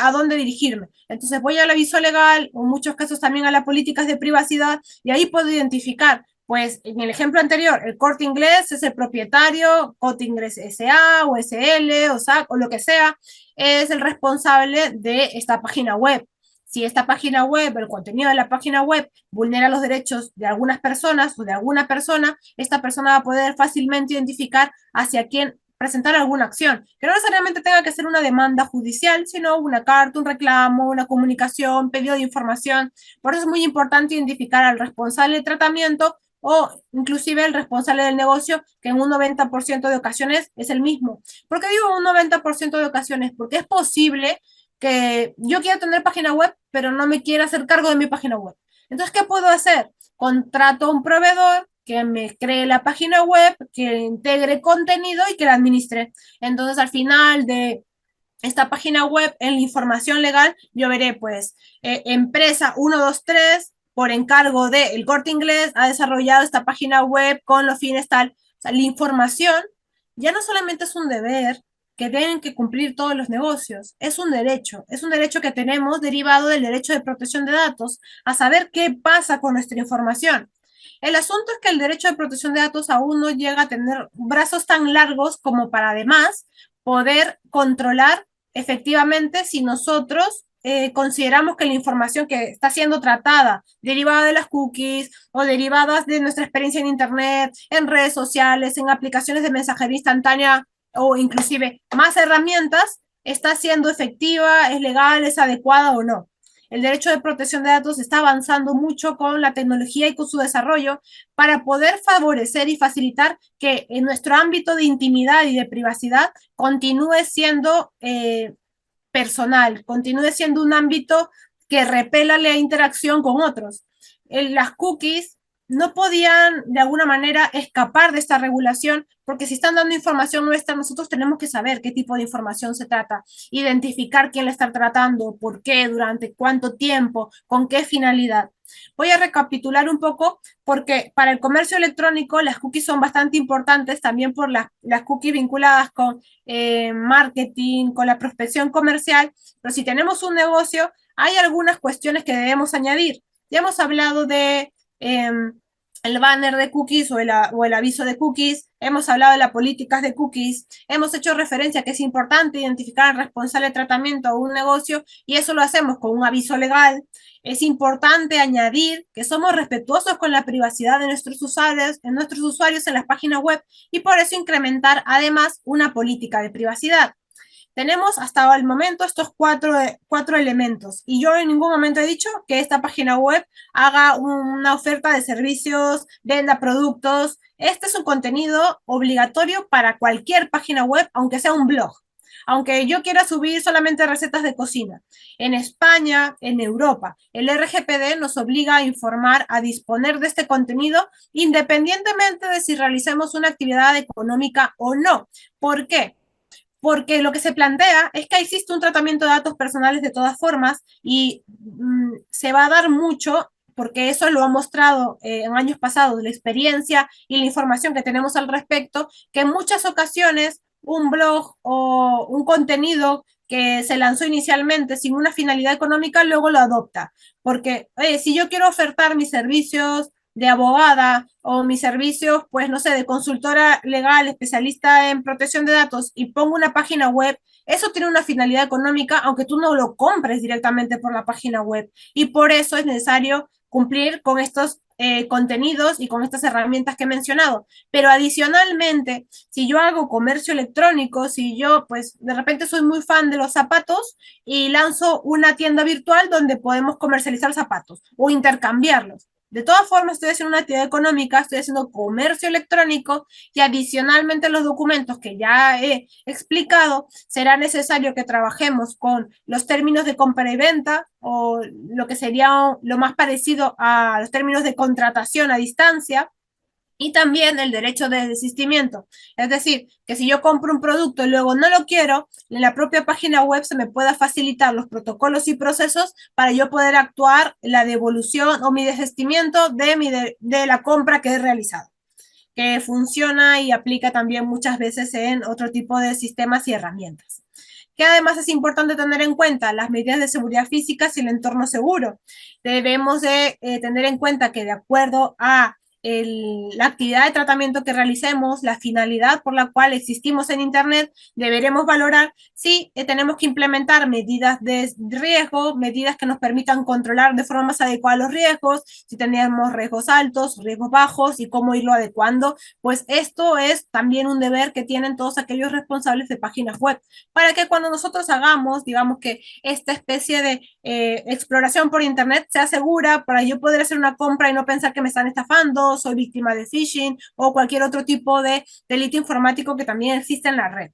Speaker 1: a dónde dirigirme. Entonces voy al aviso legal, o en muchos casos también a las políticas de privacidad, y ahí puedo identificar, pues en el ejemplo anterior, el Corte Inglés es el propietario, Corte Inglés SA o SL o SAC o lo que sea, es el responsable de esta página web. Si esta página web, el contenido de la página web vulnera los derechos de algunas personas o de alguna persona, esta persona va a poder fácilmente identificar hacia quién presentar alguna acción, que no necesariamente tenga que ser una demanda judicial, sino una carta, un reclamo, una comunicación, pedido de información. Por eso es muy importante identificar al responsable de tratamiento o inclusive el responsable del negocio, que en un 90% de ocasiones es el mismo. ¿Por qué digo un 90% de ocasiones? Porque es posible que yo quiera tener página web, pero no me quiera hacer cargo de mi página web. Entonces, ¿qué puedo hacer? Contrato a un proveedor que me cree la página web, que integre contenido y que la administre. Entonces, al final de esta página web, en la información legal, yo veré, pues, empresa 123, por encargo del Corte Inglés, ha desarrollado esta página web con los fines tal. O sea, la información ya no solamente es un deber que tienen que cumplir todos los negocios, es un derecho que tenemos derivado del derecho de protección de datos, a saber qué pasa con nuestra información. El asunto es que el derecho de protección de datos aún no llega a tener brazos tan largos como para además poder controlar efectivamente si nosotros consideramos que la información que está siendo tratada, derivada de las cookies o derivadas de nuestra experiencia en Internet, en redes sociales, en aplicaciones de mensajería instantánea o inclusive más herramientas, está siendo efectiva, es legal, es adecuada o no. El derecho de protección de datos está avanzando mucho con la tecnología y con su desarrollo para poder favorecer y facilitar que en nuestro ámbito de intimidad y de privacidad continúe siendo personal, continúe siendo un ámbito que repela la interacción con otros. Las cookies no podían de alguna manera escapar de esta regulación porque si están dando información nuestra, nosotros tenemos que saber qué tipo de información se trata, identificar quién la está tratando, por qué, durante cuánto tiempo, con qué finalidad. Voy a recapitular un poco porque para el comercio electrónico las cookies son bastante importantes también por las cookies vinculadas con marketing, con la prospección comercial, pero si tenemos un negocio, hay algunas cuestiones que debemos añadir. Ya hemos hablado de el banner de cookies o el aviso de cookies, hemos hablado de las políticas de cookies, hemos hecho referencia a que es importante identificar al responsable de tratamiento o un negocio y eso lo hacemos con un aviso legal. Es importante añadir que somos respetuosos con la privacidad de nuestros usuarios en las páginas web y por eso incrementar además una política de privacidad. Tenemos hasta el momento estos cuatro elementos y yo en ningún momento he dicho que esta página web haga una oferta de servicios, venda productos. Este es un contenido obligatorio para cualquier página web, aunque sea un blog. Aunque yo quiera subir solamente recetas de cocina. En España, en Europa, el RGPD nos obliga a informar, a disponer de este contenido independientemente de si realicemos una actividad económica o no. ¿Por qué? Porque lo que se plantea es que existe un tratamiento de datos personales de todas formas y se va a dar mucho, porque eso lo ha mostrado en años pasados, la experiencia y la información que tenemos al respecto, que en muchas ocasiones un blog o un contenido que se lanzó inicialmente sin una finalidad económica, luego lo adopta. Porque si yo quiero ofertar mis servicios de abogada o mis servicios, pues no sé, de consultora legal, especialista en protección de datos y pongo una página web, eso tiene una finalidad económica, aunque tú no lo compres directamente por la página web. Y por eso es necesario cumplir con estos contenidos y con estas herramientas que he mencionado. Pero adicionalmente, si yo hago comercio electrónico, si yo pues de repente soy muy fan de los zapatos y lanzo una tienda virtual donde podemos comercializar zapatos o intercambiarlos. De todas formas, estoy haciendo una actividad económica, estoy haciendo comercio electrónico y adicionalmente los documentos que ya he explicado, será necesario que trabajemos con los términos de compra y venta o lo que sería lo más parecido a los términos de contratación a distancia y también el derecho de desistimiento. Es decir, que si yo compro un producto y luego no lo quiero, en la propia página web se me pueda facilitar los protocolos y procesos para yo poder actuar la devolución o mi desistimiento de la compra que he realizado, que funciona y aplica también muchas veces en otro tipo de sistemas y herramientas. Que además es importante tener en cuenta las medidas de seguridad física y el entorno seguro. Debemos de tener en cuenta que de acuerdo a la actividad de tratamiento que realicemos, la finalidad por la cual existimos en Internet, deberemos valorar si tenemos que implementar medidas de riesgo, medidas que nos permitan controlar de forma más adecuada los riesgos, si tenemos riesgos altos, riesgos bajos y cómo irlo adecuando. Pues esto es también un deber que tienen todos aquellos responsables de páginas web, para que cuando nosotros hagamos, digamos que esta especie de exploración por Internet sea segura para yo poder hacer una compra y no pensar que me están estafando, soy víctima de phishing o cualquier otro tipo de delito informático que también existe en la red.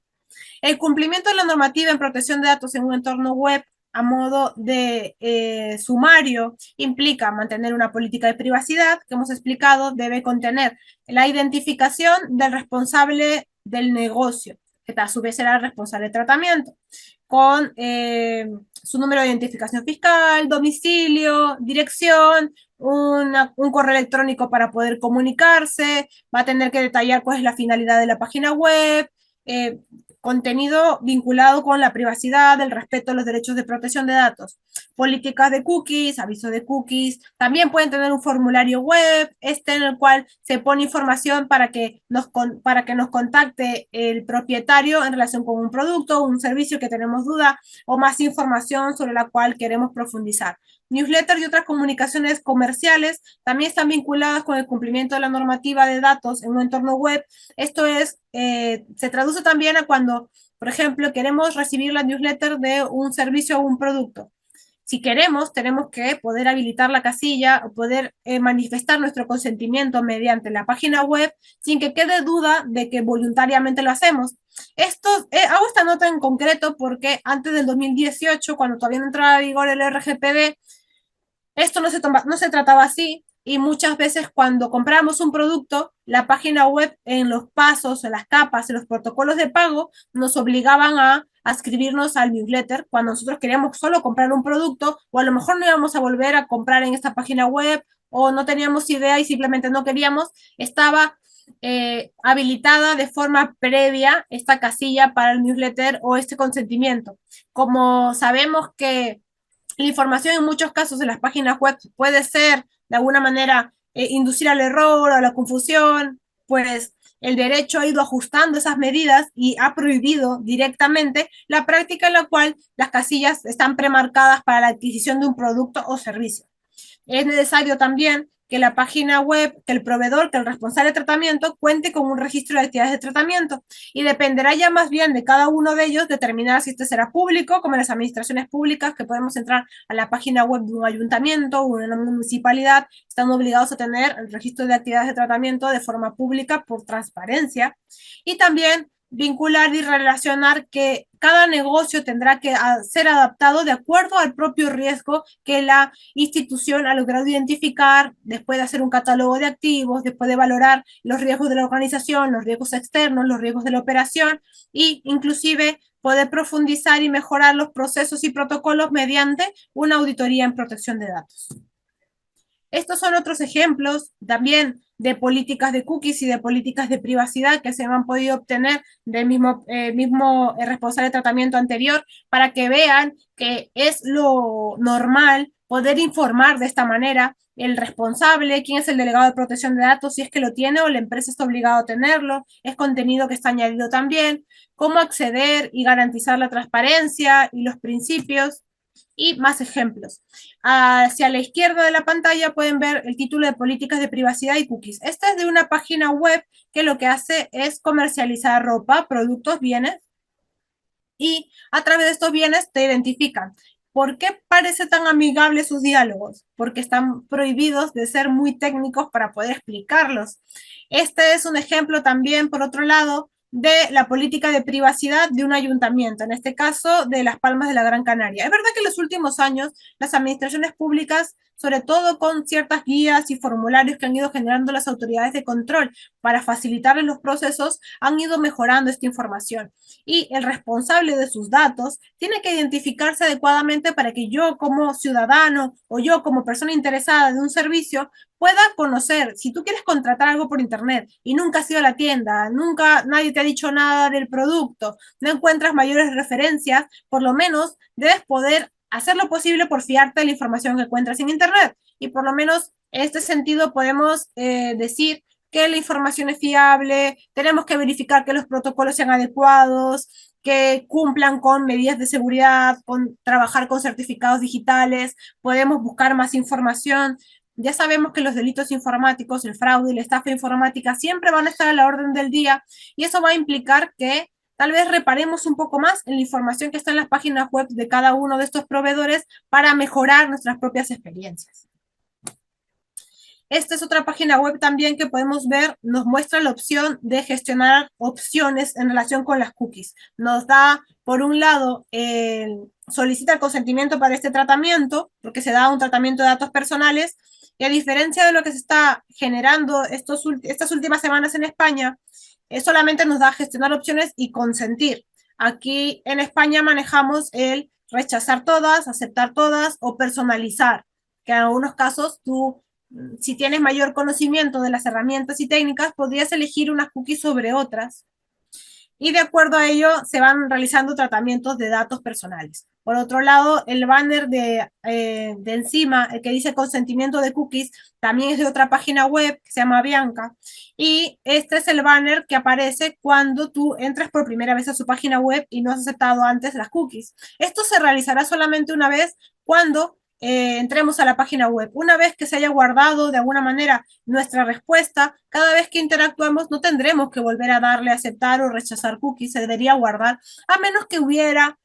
Speaker 1: El cumplimiento de la normativa en protección de datos en un entorno web a modo de sumario implica mantener una política de privacidad que hemos explicado, debe contener la identificación del responsable del negocio, que a su vez será el responsable de tratamiento, con su número de identificación fiscal, domicilio, dirección, un correo electrónico para poder comunicarse, va a tener que detallar cuál es la finalidad de la página web, eh, contenido vinculado con la privacidad, el respeto a los derechos de protección de datos, políticas de cookies, aviso de cookies, también pueden tener un formulario web, en el cual se pone información para que nos contacte el propietario en relación con un producto, un servicio que tenemos duda o más información sobre la cual queremos profundizar. Newsletters y otras comunicaciones comerciales también están vinculadas con el cumplimiento de la normativa de datos en un entorno web. Esto es, se traduce también a cuando, por ejemplo, queremos recibir la newsletter de un servicio o un producto. Si queremos, tenemos que poder habilitar la casilla o poder manifestar nuestro consentimiento mediante la página web sin que quede duda de que voluntariamente lo hacemos. Hago esta nota en concreto porque antes del 2018, cuando todavía no entraba a vigor el RGPD, esto no se trataba así y muchas veces cuando compramos un producto, la página web en los pasos, en las capas, en los protocolos de pago, nos obligaban a escribirnos al newsletter cuando nosotros queríamos solo comprar un producto o a lo mejor no íbamos a volver a comprar en esta página web o no teníamos idea y simplemente no queríamos, estaba habilitada de forma previa esta casilla para el newsletter o este consentimiento. Como sabemos que la información en muchos casos en las páginas web puede ser de alguna manera inducir al error o a la confusión, pues el derecho ha ido ajustando esas medidas y ha prohibido directamente la práctica en la cual las casillas están premarcadas para la adquisición de un producto o servicio. Es necesario también que la página web, que el proveedor, que el responsable de tratamiento cuente con un registro de actividades de tratamiento y dependerá ya más bien de cada uno de ellos determinar si este será público, como en las administraciones públicas, que podemos entrar a la página web de un ayuntamiento o una municipalidad, están obligados a tener el registro de actividades de tratamiento de forma pública por transparencia y también vincular y relacionar que cada negocio tendrá que ser adaptado de acuerdo al propio riesgo que la institución ha logrado identificar después de hacer un catálogo de activos, después de valorar los riesgos de la organización, los riesgos externos, los riesgos de la operación e inclusive poder profundizar y mejorar los procesos y protocolos mediante una auditoría en protección de datos. Estos son otros ejemplos también de políticas de cookies y de políticas de privacidad que se han podido obtener del mismo responsable de tratamiento anterior para que vean que es lo normal poder informar de esta manera el responsable, quién es el delegado de protección de datos, si es que lo tiene o la empresa está obligada a tenerlo, es contenido que está añadido también, cómo acceder y garantizar la transparencia y los principios y más ejemplos. Hacia la izquierda de la pantalla pueden ver el título de políticas de privacidad y cookies. Esta es de una página web que lo que hace es comercializar ropa, productos, bienes y a través de estos bienes te identifican ¿Por qué parece tan amigable sus diálogos? Porque están prohibidos de ser muy técnicos para poder explicarlos. Este es un ejemplo también, por otro lado, de la política de privacidad de un ayuntamiento, en este caso de Las Palmas de la Gran Canaria. Es verdad que en los últimos años las administraciones públicas, sobre todo con ciertas guías y formularios que han ido generando las autoridades de control para facilitarles los procesos, han ido mejorando esta información. Y el responsable de sus datos tiene que identificarse adecuadamente para que yo como ciudadano o yo como persona interesada de un servicio pueda conocer. Si tú quieres contratar algo por internet y nunca has ido a la tienda, nunca nadie te ha dicho nada del producto, no encuentras mayores referencias, por lo menos debes poder hacer lo posible por fiarte de la información que encuentras en internet. Y por lo menos en este sentido podemos decir que la información es fiable, tenemos que verificar que los protocolos sean adecuados, que cumplan con medidas de seguridad, con trabajar con certificados digitales, podemos buscar más información. Ya sabemos que los delitos informáticos, el fraude y la estafa informática siempre van a estar a la orden del día y eso va a implicar que tal vez reparemos un poco más en la información que está en las páginas web de cada uno de estos proveedores para mejorar nuestras propias experiencias. Esta es otra página web también que podemos ver, nos muestra la opción de gestionar opciones en relación con las cookies. Nos da, por un lado, solicita el consentimiento para este tratamiento, porque se da un tratamiento de datos personales, y a diferencia de lo que se está generando estas últimas semanas en España, solamente nos da gestionar opciones y consentir. Aquí en España manejamos el rechazar todas, aceptar todas o personalizar, que en algunos casos tú, si tienes mayor conocimiento de las herramientas y técnicas, podrías elegir unas cookies sobre otras y de acuerdo a ello se van realizando tratamientos de datos personales. Por otro lado, el banner de encima, el que dice consentimiento de cookies, también es de otra página web que se llama Bianca. Y este es el banner que aparece cuando tú entras por primera vez a su página web y no has aceptado antes las cookies. Esto se realizará solamente una vez cuando entremos a la página web. Una vez que se haya guardado de alguna manera nuestra respuesta, cada vez que interactuemos no tendremos que volver a darle a aceptar o rechazar cookies, se debería guardar, a menos que hubiera,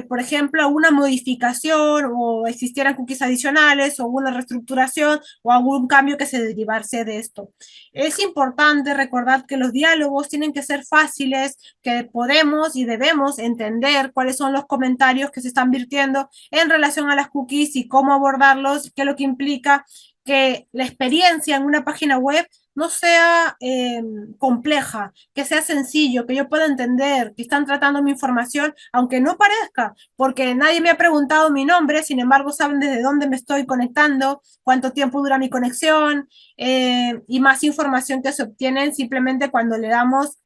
Speaker 1: por ejemplo, alguna modificación o existieran cookies adicionales o alguna reestructuración o algún cambio que se derivase de esto. Es importante recordar que los diálogos tienen que ser fáciles, que podemos y debemos entender cuáles son los comentarios que se están virtiendo en relación a las cookies y cómo abordarlos, qué es lo que implica que la experiencia en una página web no sea compleja, que sea sencillo, que yo pueda entender que están tratando mi información, aunque no parezca, porque nadie me ha preguntado mi nombre, sin embargo saben desde dónde me estoy conectando, cuánto tiempo dura mi conexión y más información que se obtienen simplemente cuando le damos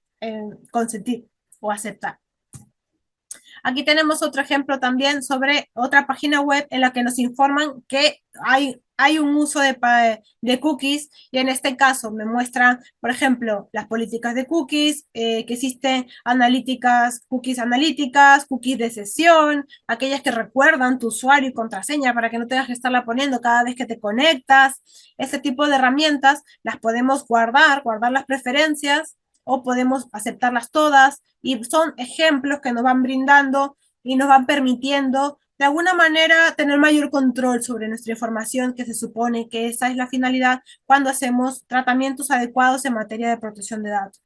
Speaker 1: consentir o aceptar. Aquí tenemos otro ejemplo también sobre otra página web en la que nos informan que hay un uso de cookies y en este caso me muestran, por ejemplo, las políticas de cookies, que existen cookies de sesión, aquellas que recuerdan tu usuario y contraseña para que no tengas que estarla poniendo cada vez que te conectas. Ese tipo de herramientas las podemos guardar las preferencias o podemos aceptarlas todas y son ejemplos que nos van brindando y nos van permitiendo de alguna manera tener mayor control sobre nuestra información, que se supone que esa es la finalidad cuando hacemos tratamientos adecuados en materia de protección de datos.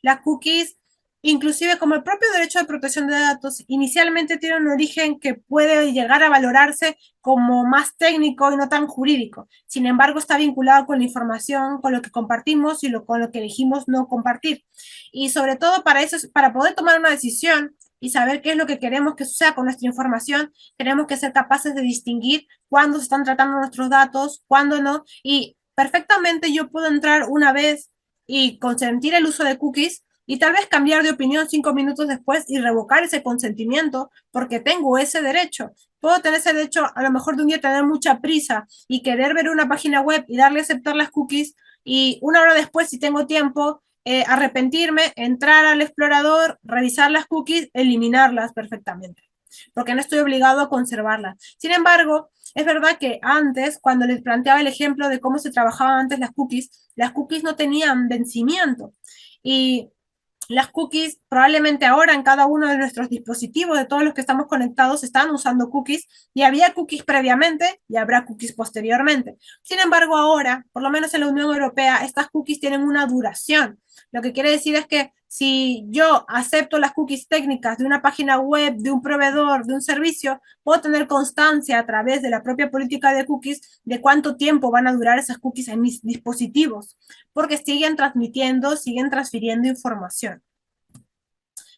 Speaker 1: Las cookies, inclusive como el propio derecho de protección de datos, inicialmente tiene un origen que puede llegar a valorarse como más técnico y no tan jurídico. Sin embargo, está vinculado con la información, con lo que compartimos y con lo que elegimos no compartir. Y sobre todo para eso, para poder tomar una decisión y saber qué es lo que queremos que suceda con nuestra información, tenemos que ser capaces de distinguir cuándo se están tratando nuestros datos, cuándo no. Y perfectamente yo puedo entrar una vez y consentir el uso de cookies y tal vez cambiar de opinión 5 minutos después y revocar ese consentimiento porque tengo ese derecho. Puedo tener ese derecho a lo mejor de un día tener mucha prisa y querer ver una página web y darle a aceptar las cookies y una hora después, si tengo tiempo, arrepentirme, entrar al explorador, revisar las cookies, eliminarlas perfectamente, porque no estoy obligado a conservarlas. Sin embargo, es verdad que antes, cuando les planteaba el ejemplo de cómo se trabajaban antes las cookies no tenían vencimiento. Y Las cookies probablemente ahora en cada uno de nuestros dispositivos, de todos los que estamos conectados, están usando cookies y había cookies previamente y habrá cookies posteriormente. Sin embargo, ahora, por lo menos en la Unión Europea, estas cookies tienen una duración. Lo que quiere decir es que si yo acepto las cookies técnicas de una página web, de un proveedor, de un servicio, puedo tener constancia a través de la propia política de cookies de cuánto tiempo van a durar esas cookies en mis dispositivos, porque siguen transmitiendo, siguen transfiriendo información.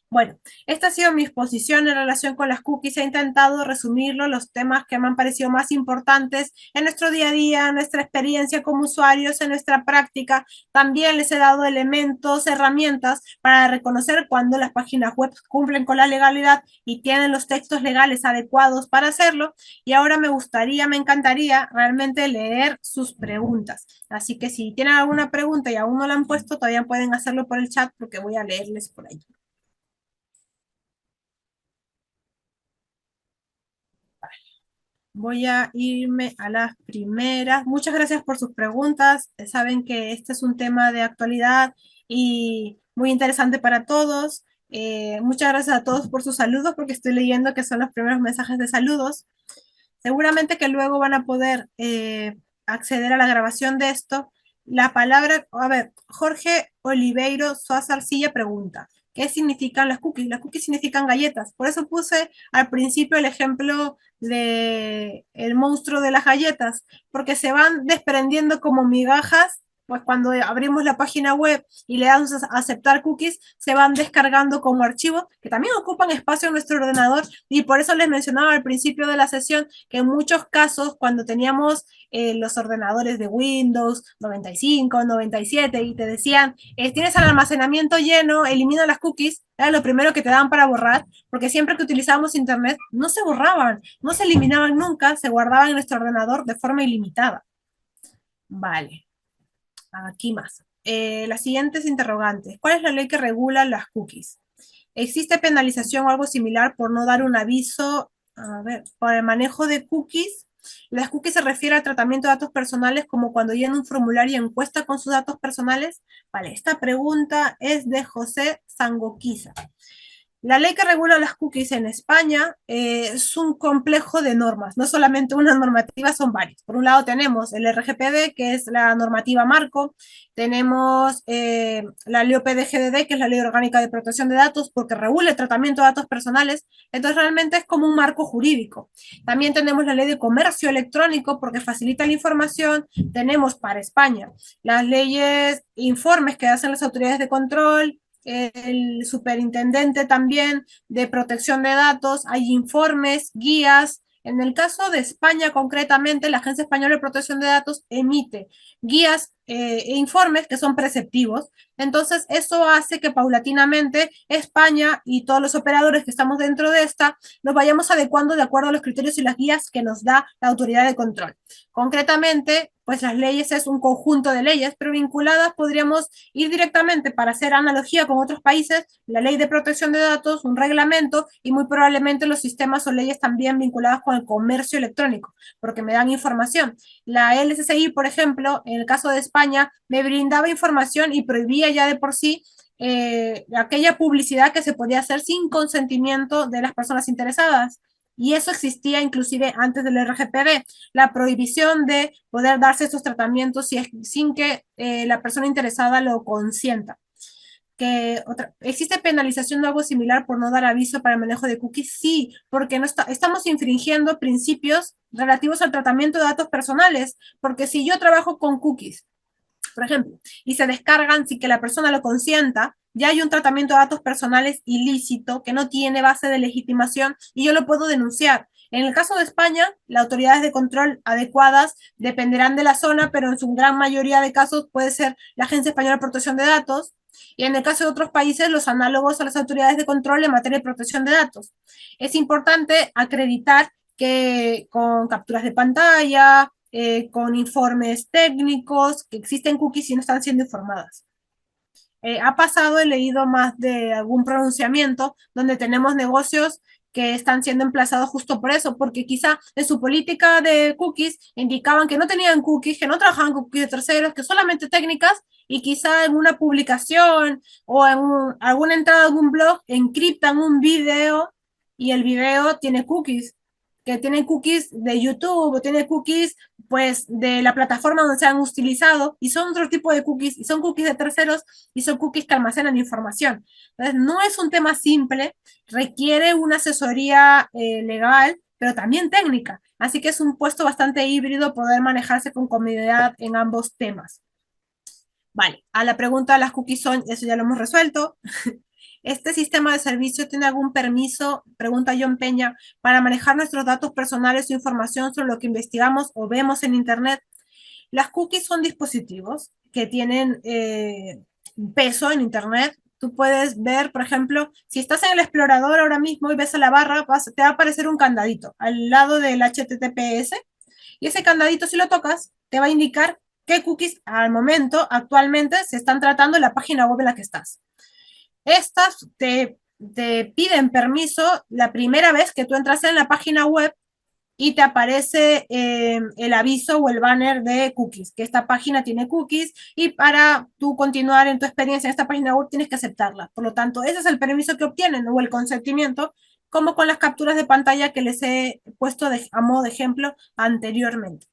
Speaker 1: Bueno, esta ha sido mi exposición en relación con las cookies. He intentado resumirlo, los temas que me han parecido más importantes en nuestro día a día, en nuestra experiencia como usuarios, en nuestra práctica. También les he dado elementos, herramientas para reconocer cuando las páginas web cumplen con la legalidad y tienen los textos legales adecuados para hacerlo. Y ahora me encantaría realmente leer sus preguntas. Así que si tienen alguna pregunta y aún no la han puesto, todavía pueden hacerlo por el chat porque voy a leerles por ahí. Voy a irme a las primeras. Muchas gracias por sus preguntas. Saben que este es un tema de actualidad y muy interesante para todos. Muchas gracias a todos por sus saludos, porque estoy leyendo que son los primeros mensajes de saludos. Seguramente que luego van a poder acceder a la grabación de esto. La palabra, a ver, Jorge Oliveiro Sosa Arcilla pregunta, ¿qué significan las cookies? Las cookies significan galletas. Por eso puse al principio el ejemplo de el monstruo de las galletas, porque se van desprendiendo como migajas, pues cuando abrimos la página web y le damos a aceptar cookies, se van descargando como archivos que también ocupan espacio en nuestro ordenador, y por eso les mencionaba al principio de la sesión que en muchos casos cuando teníamos los ordenadores de Windows 95, 97 y te decían, tienes el almacenamiento lleno, elimina las cookies, era lo primero que te daban para borrar, porque siempre que utilizábamos internet no se borraban, no se eliminaban nunca, se guardaban en nuestro ordenador de forma ilimitada. Vale, aquí más. Las siguientes interrogantes. ¿Cuál es la ley que regula las cookies? ¿Existe penalización o algo similar por no dar un aviso, a ver, para el manejo de cookies? Las cookies se refiere al tratamiento de datos personales como cuando llena un formulario y encuesta con sus datos personales. Vale, esta pregunta es de José Sangoquiza. La ley que regula las cookies en España es un complejo de normas, no solamente una normativa, son varias. Por un lado tenemos el RGPD, que es la normativa marco, tenemos la ley OPDGDD, que es la Ley Orgánica de Protección de Datos, porque regula el tratamiento de datos personales, entonces realmente es como un marco jurídico. También tenemos la ley de comercio electrónico, porque facilita la información. Tenemos para España las leyes, informes que hacen las autoridades de control, el superintendente también de protección de datos, hay informes, guías. En el caso de España, concretamente, la Agencia Española de Protección de Datos emite guías e informes que son preceptivos. Entonces, eso hace que paulatinamente España y todos los operadores que estamos dentro de esta nos vayamos adecuando de acuerdo a los criterios y las guías que nos da la autoridad de control. Concretamente, pues las leyes es un conjunto de leyes, pero vinculadas podríamos ir directamente para hacer analogía con otros países, la ley de protección de datos, un reglamento y muy probablemente los sistemas o leyes también vinculadas con el comercio electrónico, porque me dan información. La LSCI, por ejemplo, en el caso de España, me brindaba información y prohibía ya de por sí aquella publicidad que se podía hacer sin consentimiento de las personas interesadas. Y eso existía inclusive antes del RGPD, la prohibición de poder darse estos tratamientos sin que la persona interesada lo consienta. ¿Existe penalización o algo similar por no dar aviso para el manejo de cookies? Sí, porque no estamos infringiendo principios relativos al tratamiento de datos personales, porque si yo trabajo con cookies, por ejemplo, y se descargan sin que la persona lo consienta, ya hay un tratamiento de datos personales ilícito que no tiene base de legitimación y yo lo puedo denunciar. En el caso de España, las autoridades de control adecuadas dependerán de la zona, pero en su gran mayoría de casos puede ser la Agencia Española de Protección de Datos, y en el caso de otros países, los análogos a las autoridades de control en materia de protección de datos. Es importante acreditar que con capturas de pantalla, con informes técnicos, que existen cookies y no están siendo informadas. Ha pasado, he leído más de algún pronunciamiento donde tenemos negocios que están siendo emplazados justo por eso, porque quizá en su política de cookies indicaban que no tenían cookies, que no trabajaban con cookies de terceros, que solamente técnicas, y quizá en una publicación o en alguna entrada de algún blog encriptan un video y el video tiene cookies, que tiene cookies de YouTube o tiene cookies pues de la plataforma donde se han utilizado y son otro tipo de cookies y son cookies de terceros y son cookies que almacenan información. Entonces, no es un tema simple, requiere una asesoría legal, pero también técnica. Así que es un puesto bastante híbrido poder manejarse con comodidad en ambos temas. Vale, a la pregunta de las cookies son, eso ya lo hemos resuelto. ¿Este sistema de servicio tiene algún permiso, pregunta John Peña, para manejar nuestros datos personales o información sobre lo que investigamos o vemos en Internet? Las cookies son dispositivos que tienen peso en Internet. Tú puedes ver, por ejemplo, si estás en el explorador ahora mismo y ves a la barra, te va a aparecer un candadito al lado del HTTPS y ese candadito, si lo tocas, te va a indicar qué cookies al momento, actualmente, se están tratando en la página web en la que estás. Estas te piden permiso la primera vez que tú entras en la página web y te aparece el aviso o el banner de cookies, que esta página tiene cookies y para tú continuar en tu experiencia en esta página web tienes que aceptarla. Por lo tanto, ese es el permiso que obtienen o el consentimiento, como con las capturas de pantalla que les he puesto a modo de ejemplo anteriormente.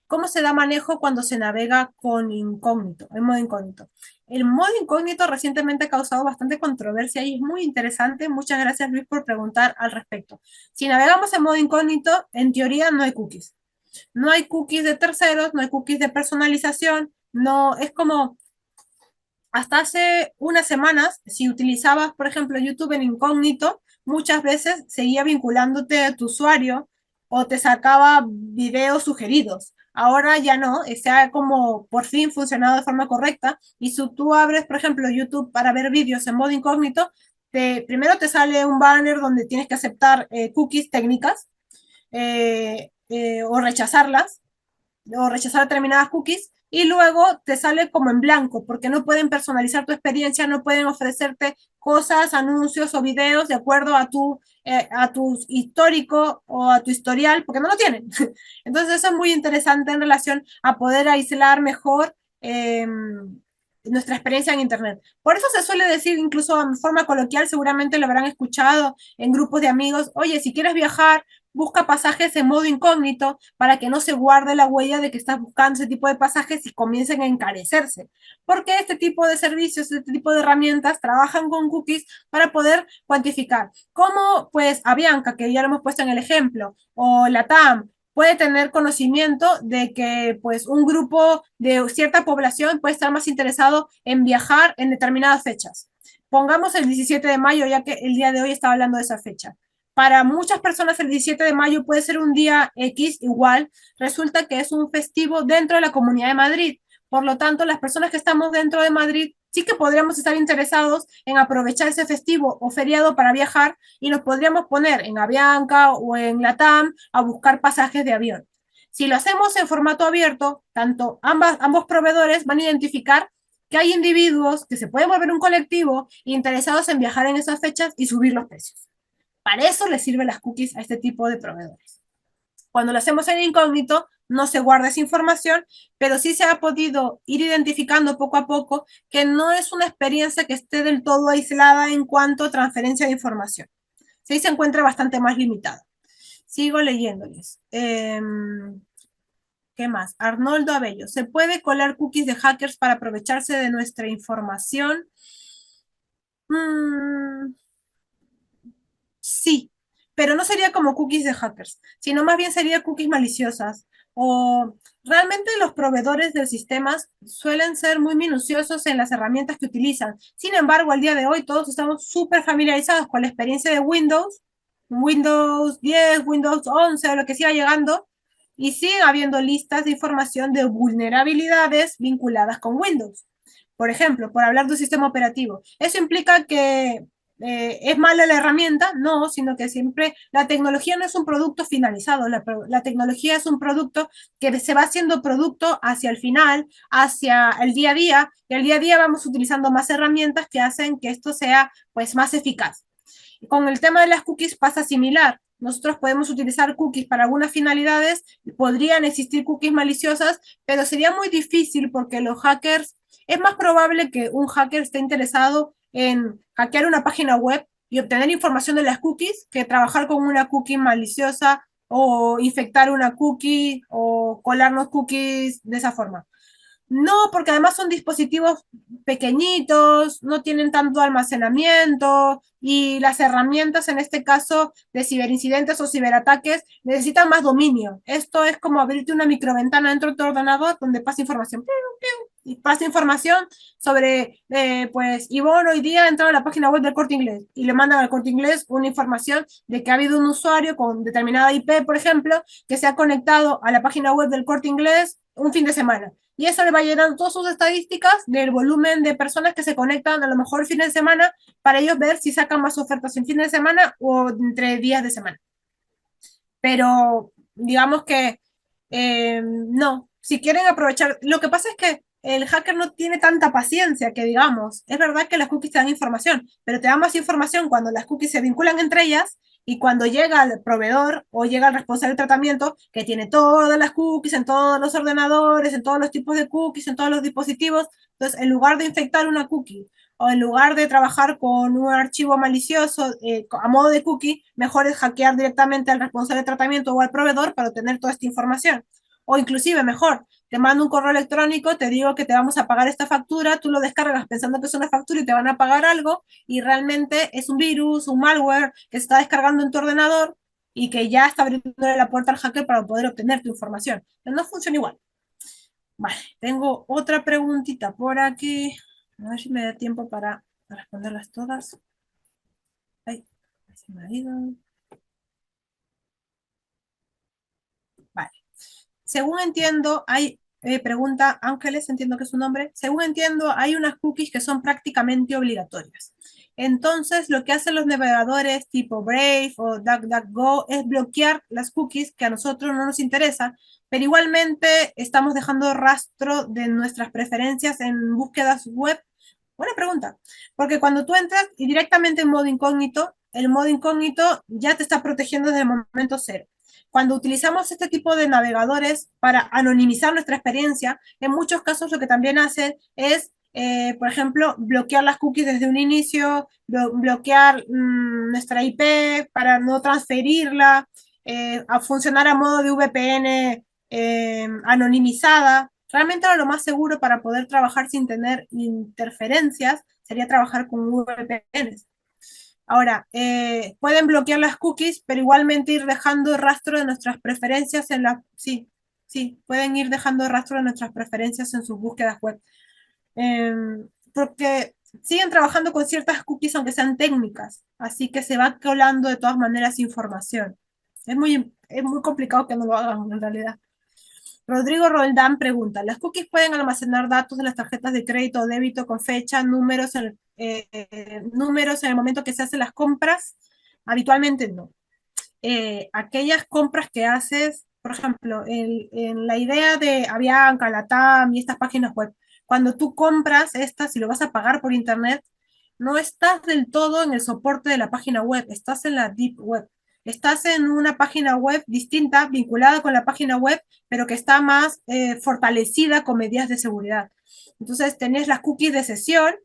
Speaker 1: ¿Cómo se da manejo cuando se navega con incógnito, en modo incógnito? El modo incógnito recientemente ha causado bastante controversia y es muy interesante. Muchas gracias, Luis, por preguntar al respecto. Si navegamos en modo incógnito, en teoría no hay cookies. No hay cookies de terceros, no hay cookies de personalización, no, es como hasta hace unas semanas, si utilizabas, por ejemplo, YouTube en incógnito, muchas veces seguía vinculándote a tu usuario o te sacaba videos sugeridos. Ahora ya no, se ha como por fin funcionado de forma correcta. Y si tú abres, por ejemplo, YouTube para ver vídeos en modo incógnito, primero te sale un banner donde tienes que aceptar cookies técnicas o rechazarlas o rechazar determinadas cookies y luego te sale como en blanco porque no pueden personalizar tu experiencia, no pueden ofrecerte cosas, anuncios o videos de acuerdo a tu histórico o a tu historial porque no lo tienen. Entonces eso es muy interesante en relación a poder aislar mejor nuestra experiencia en Internet. Por eso se suele decir, incluso en forma coloquial, seguramente lo habrán escuchado en grupos de amigos, oye, si quieres viajar, busca pasajes en modo incógnito para que no se guarde la huella de que estás buscando ese tipo de pasajes y comiencen a encarecerse. Porque este tipo de servicios, este tipo de herramientas trabajan con cookies para poder cuantificar. Como pues Avianca, que ya lo hemos puesto en el ejemplo, o la TAM, puede tener conocimiento de que pues un grupo de cierta población puede estar más interesado en viajar en determinadas fechas. Pongamos el 17 de mayo, ya que el día de hoy estaba hablando de esa fecha. Para muchas personas el 17 de mayo puede ser un día X igual, resulta que es un festivo dentro de la Comunidad de Madrid. Por lo tanto, las personas que estamos dentro de Madrid sí que podríamos estar interesados en aprovechar ese festivo o feriado para viajar y nos podríamos poner en Avianca o en Latam a buscar pasajes de avión. Si lo hacemos en formato abierto, ambos proveedores van a identificar que hay individuos que se pueden volver un colectivo interesados en viajar en esas fechas y subir los precios. Para eso les sirven las cookies a este tipo de proveedores. Cuando lo hacemos en incógnito, no se guarda esa información, pero sí se ha podido ir identificando poco a poco que no es una experiencia que esté del todo aislada en cuanto a transferencia de información. Sí se encuentra bastante más limitada. Sigo leyéndoles. ¿Qué más? Arnoldo Abello. ¿Se puede colar cookies de hackers para aprovecharse de nuestra información? Mm, sí, pero no sería como cookies de hackers, sino más bien sería cookies maliciosas. O realmente los proveedores de sistemas suelen ser muy minuciosos en las herramientas que utilizan. Sin embargo, al día de hoy todos estamos súper familiarizados con la experiencia de Windows, Windows 10, Windows 11 o lo que siga llegando, y siguen habiendo listas de información de vulnerabilidades vinculadas con Windows. Por ejemplo, por hablar de un sistema operativo. Eso implica que ¿es mala la herramienta? No, sino que siempre la tecnología no es un producto finalizado, la tecnología es un producto que se va haciendo producto hacia el final, hacia el día a día, y al día a día vamos utilizando más herramientas que hacen que esto sea pues más eficaz. Con el tema de las cookies pasa similar. Nosotros podemos utilizar cookies para algunas finalidades, podrían existir cookies maliciosas, pero sería muy difícil porque los hackers, es más probable que un hacker esté interesado en hackear una página web y obtener información de las cookies que trabajar con una cookie maliciosa o infectar una cookie o colarnos cookies de esa forma. No, porque además son dispositivos pequeñitos, no tienen tanto almacenamiento y las herramientas, en este caso de ciberincidentes o ciberataques, necesitan más dominio. Esto es como abrirte una microventana dentro de tu ordenador donde pasa información. Y pasa información sobre, pues, Ivonne hoy día entró a la página web del Corte Inglés y le mandan al Corte Inglés una información de que ha habido un usuario con determinada IP, por ejemplo, que se ha conectado a la página web del Corte Inglés un fin de semana. Y eso le va llenando todas sus estadísticas del volumen de personas que se conectan a lo mejor el fin de semana para ellos ver si sacan más ofertas en fin de semana o entre días de semana. Pero digamos que no, si quieren aprovechar, lo que pasa es que el hacker no tiene tanta paciencia que digamos, es verdad que las cookies te dan información, pero te dan más información cuando las cookies se vinculan entre ellas y cuando llega al proveedor o llega al responsable de tratamiento que tiene todas las cookies en todos los ordenadores, en todos los tipos de cookies, en todos los dispositivos. Entonces, en lugar de infectar una cookie o en lugar de trabajar con un archivo malicioso a modo de cookie, mejor es hackear directamente al responsable de tratamiento o al proveedor para obtener toda esta información. O inclusive mejor, te mando un correo electrónico, te digo que te vamos a pagar esta factura, tú lo descargas pensando que es una factura y te van a pagar algo y realmente es un virus, un malware que se está descargando en tu ordenador y que ya está abriendo la puerta al hacker para poder obtener tu información. Pero no funciona igual. Vale, tengo otra preguntita por aquí. A ver si me da tiempo para responderlas todas. Ay, se me ha ido. Vale. Según entiendo, hay, pregunta Ángeles, entiendo que es su nombre. Según entiendo, hay unas cookies que son prácticamente obligatorias. Entonces, lo que hacen los navegadores tipo Brave o DuckDuckGo es bloquear las cookies que a nosotros no nos interesa, pero igualmente estamos dejando rastro de nuestras preferencias en búsquedas web. Buena pregunta, porque cuando tú entras y directamente en modo incógnito, el modo incógnito ya te está protegiendo desde el momento cero. Cuando utilizamos este tipo de navegadores para anonimizar nuestra experiencia, en muchos casos lo que también hacen es, por ejemplo, bloquear las cookies desde un inicio, bloquear nuestra IP para no transferirla, a funcionar a modo de VPN anonimizada. Realmente lo más seguro para poder trabajar sin tener interferencias sería trabajar con VPNs. Ahora, pueden bloquear las cookies, pero igualmente ir dejando rastro de nuestras preferencias en la... Sí, sí, pueden ir dejando rastro de nuestras preferencias en sus búsquedas web. Eh, porque siguen trabajando con ciertas cookies aunque sean técnicas, así que se va colando de todas maneras información. Es muy complicado que no lo hagan en realidad. Rodrigo Roldán pregunta, ¿las cookies pueden almacenar datos de las tarjetas de crédito o débito con fecha, números en el momento que se hacen las compras? Habitualmente no. Aquellas compras que haces, por ejemplo, en la idea de Avianca, Latam y estas páginas web, cuando tú compras estas y lo vas a pagar por internet, no estás del todo en el soporte de la página web, estás en la deep web. Estás en una página web distinta, vinculada con la página web, pero que está más fortalecida con medidas de seguridad. Entonces, tenés las cookies de sesión,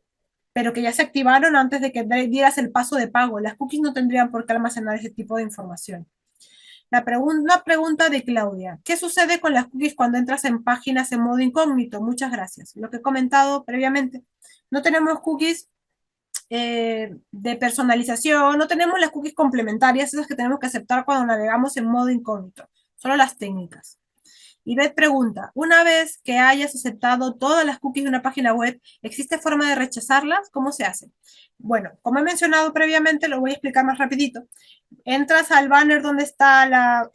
Speaker 1: pero que ya se activaron antes de que dieras el paso de pago. Las cookies no tendrían por qué almacenar ese tipo de información. Una pregunta de Claudia. ¿Qué sucede con las cookies cuando entras en páginas en modo incógnito? Muchas gracias. Lo que he comentado previamente. No tenemos cookies de personalización, no tenemos las cookies complementarias, esas que tenemos que aceptar cuando navegamos en modo incógnito. Solo las técnicas. Y Beth pregunta, una vez que hayas aceptado todas las cookies de una página web, ¿existe forma de rechazarlas? ¿Cómo se hace? Bueno, como he mencionado previamente, lo voy a explicar más rapidito. Entras al banner donde está la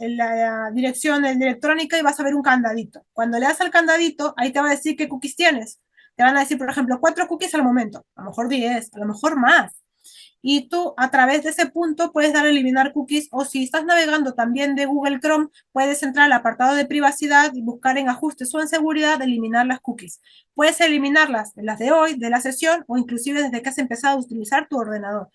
Speaker 1: dirección electrónica y vas a ver un candadito. Cuando le das al candadito, ahí te va a decir qué cookies tienes. Te van a decir, por ejemplo, 4 cookies al momento, a lo mejor 10, a lo mejor más. Y tú a través de ese punto puedes dar a eliminar cookies o si estás navegando también de Google Chrome, puedes entrar al apartado de privacidad y buscar en ajustes o en seguridad eliminar las cookies. Puedes eliminarlas de las de hoy, de la sesión o inclusive desde que has empezado a utilizar tu ordenador.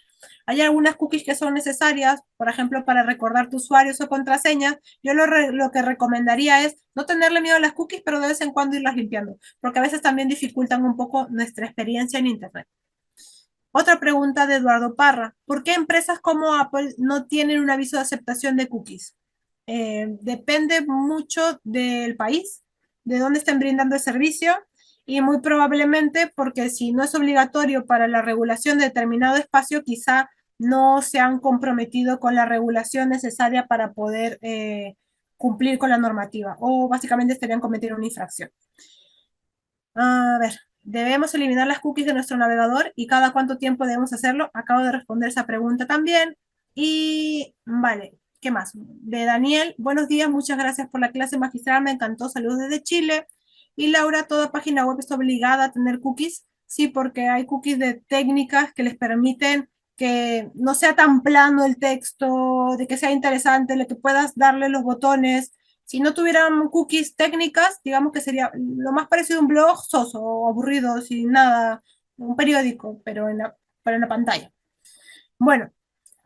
Speaker 1: Hay algunas cookies que son necesarias, por ejemplo, para recordar tus usuarios o contraseñas. Yo lo que recomendaría es no tenerle miedo a las cookies, pero de vez en cuando irlas limpiando, porque a veces también dificultan un poco nuestra experiencia en Internet. Otra pregunta de Eduardo Parra. ¿Por qué empresas como Apple no tienen un aviso de aceptación de cookies? Depende mucho del país, de dónde estén brindando el servicio y muy probablemente porque si no es obligatorio para la regulación de determinado espacio, quizá no se han comprometido con la regulación necesaria para poder cumplir con la normativa o básicamente estarían cometiendo una infracción. A ver, ¿debemos eliminar las cookies de nuestro navegador y cada cuánto tiempo debemos hacerlo? Acabo de responder esa pregunta también. Y vale, ¿qué más? De Daniel, buenos días, muchas gracias por la clase magistral, me encantó, saludos desde Chile. Y Laura, ¿toda página web está obligada a tener cookies? Sí, porque hay cookies de técnicas que les permiten que no sea tan plano el texto, de que sea interesante, de que puedas darle los botones. Si no tuvieran cookies técnicas, digamos que sería lo más parecido a un blog soso o aburrido, sin nada, un periódico, pero en la pantalla. Bueno,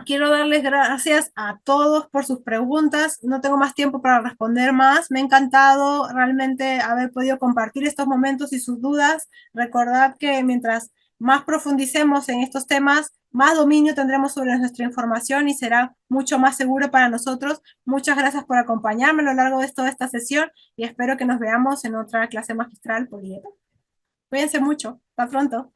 Speaker 1: quiero darles gracias a todos por sus preguntas. No tengo más tiempo para responder más. Me ha encantado realmente haber podido compartir estos momentos y sus dudas. Recordad que mientras más profundicemos en estos temas, más dominio tendremos sobre nuestra información y será mucho más seguro para nosotros. Muchas gracias por acompañarme a lo largo de toda esta sesión y espero que nos veamos en otra clase magistral por IETA. Cuídense mucho. Hasta pronto.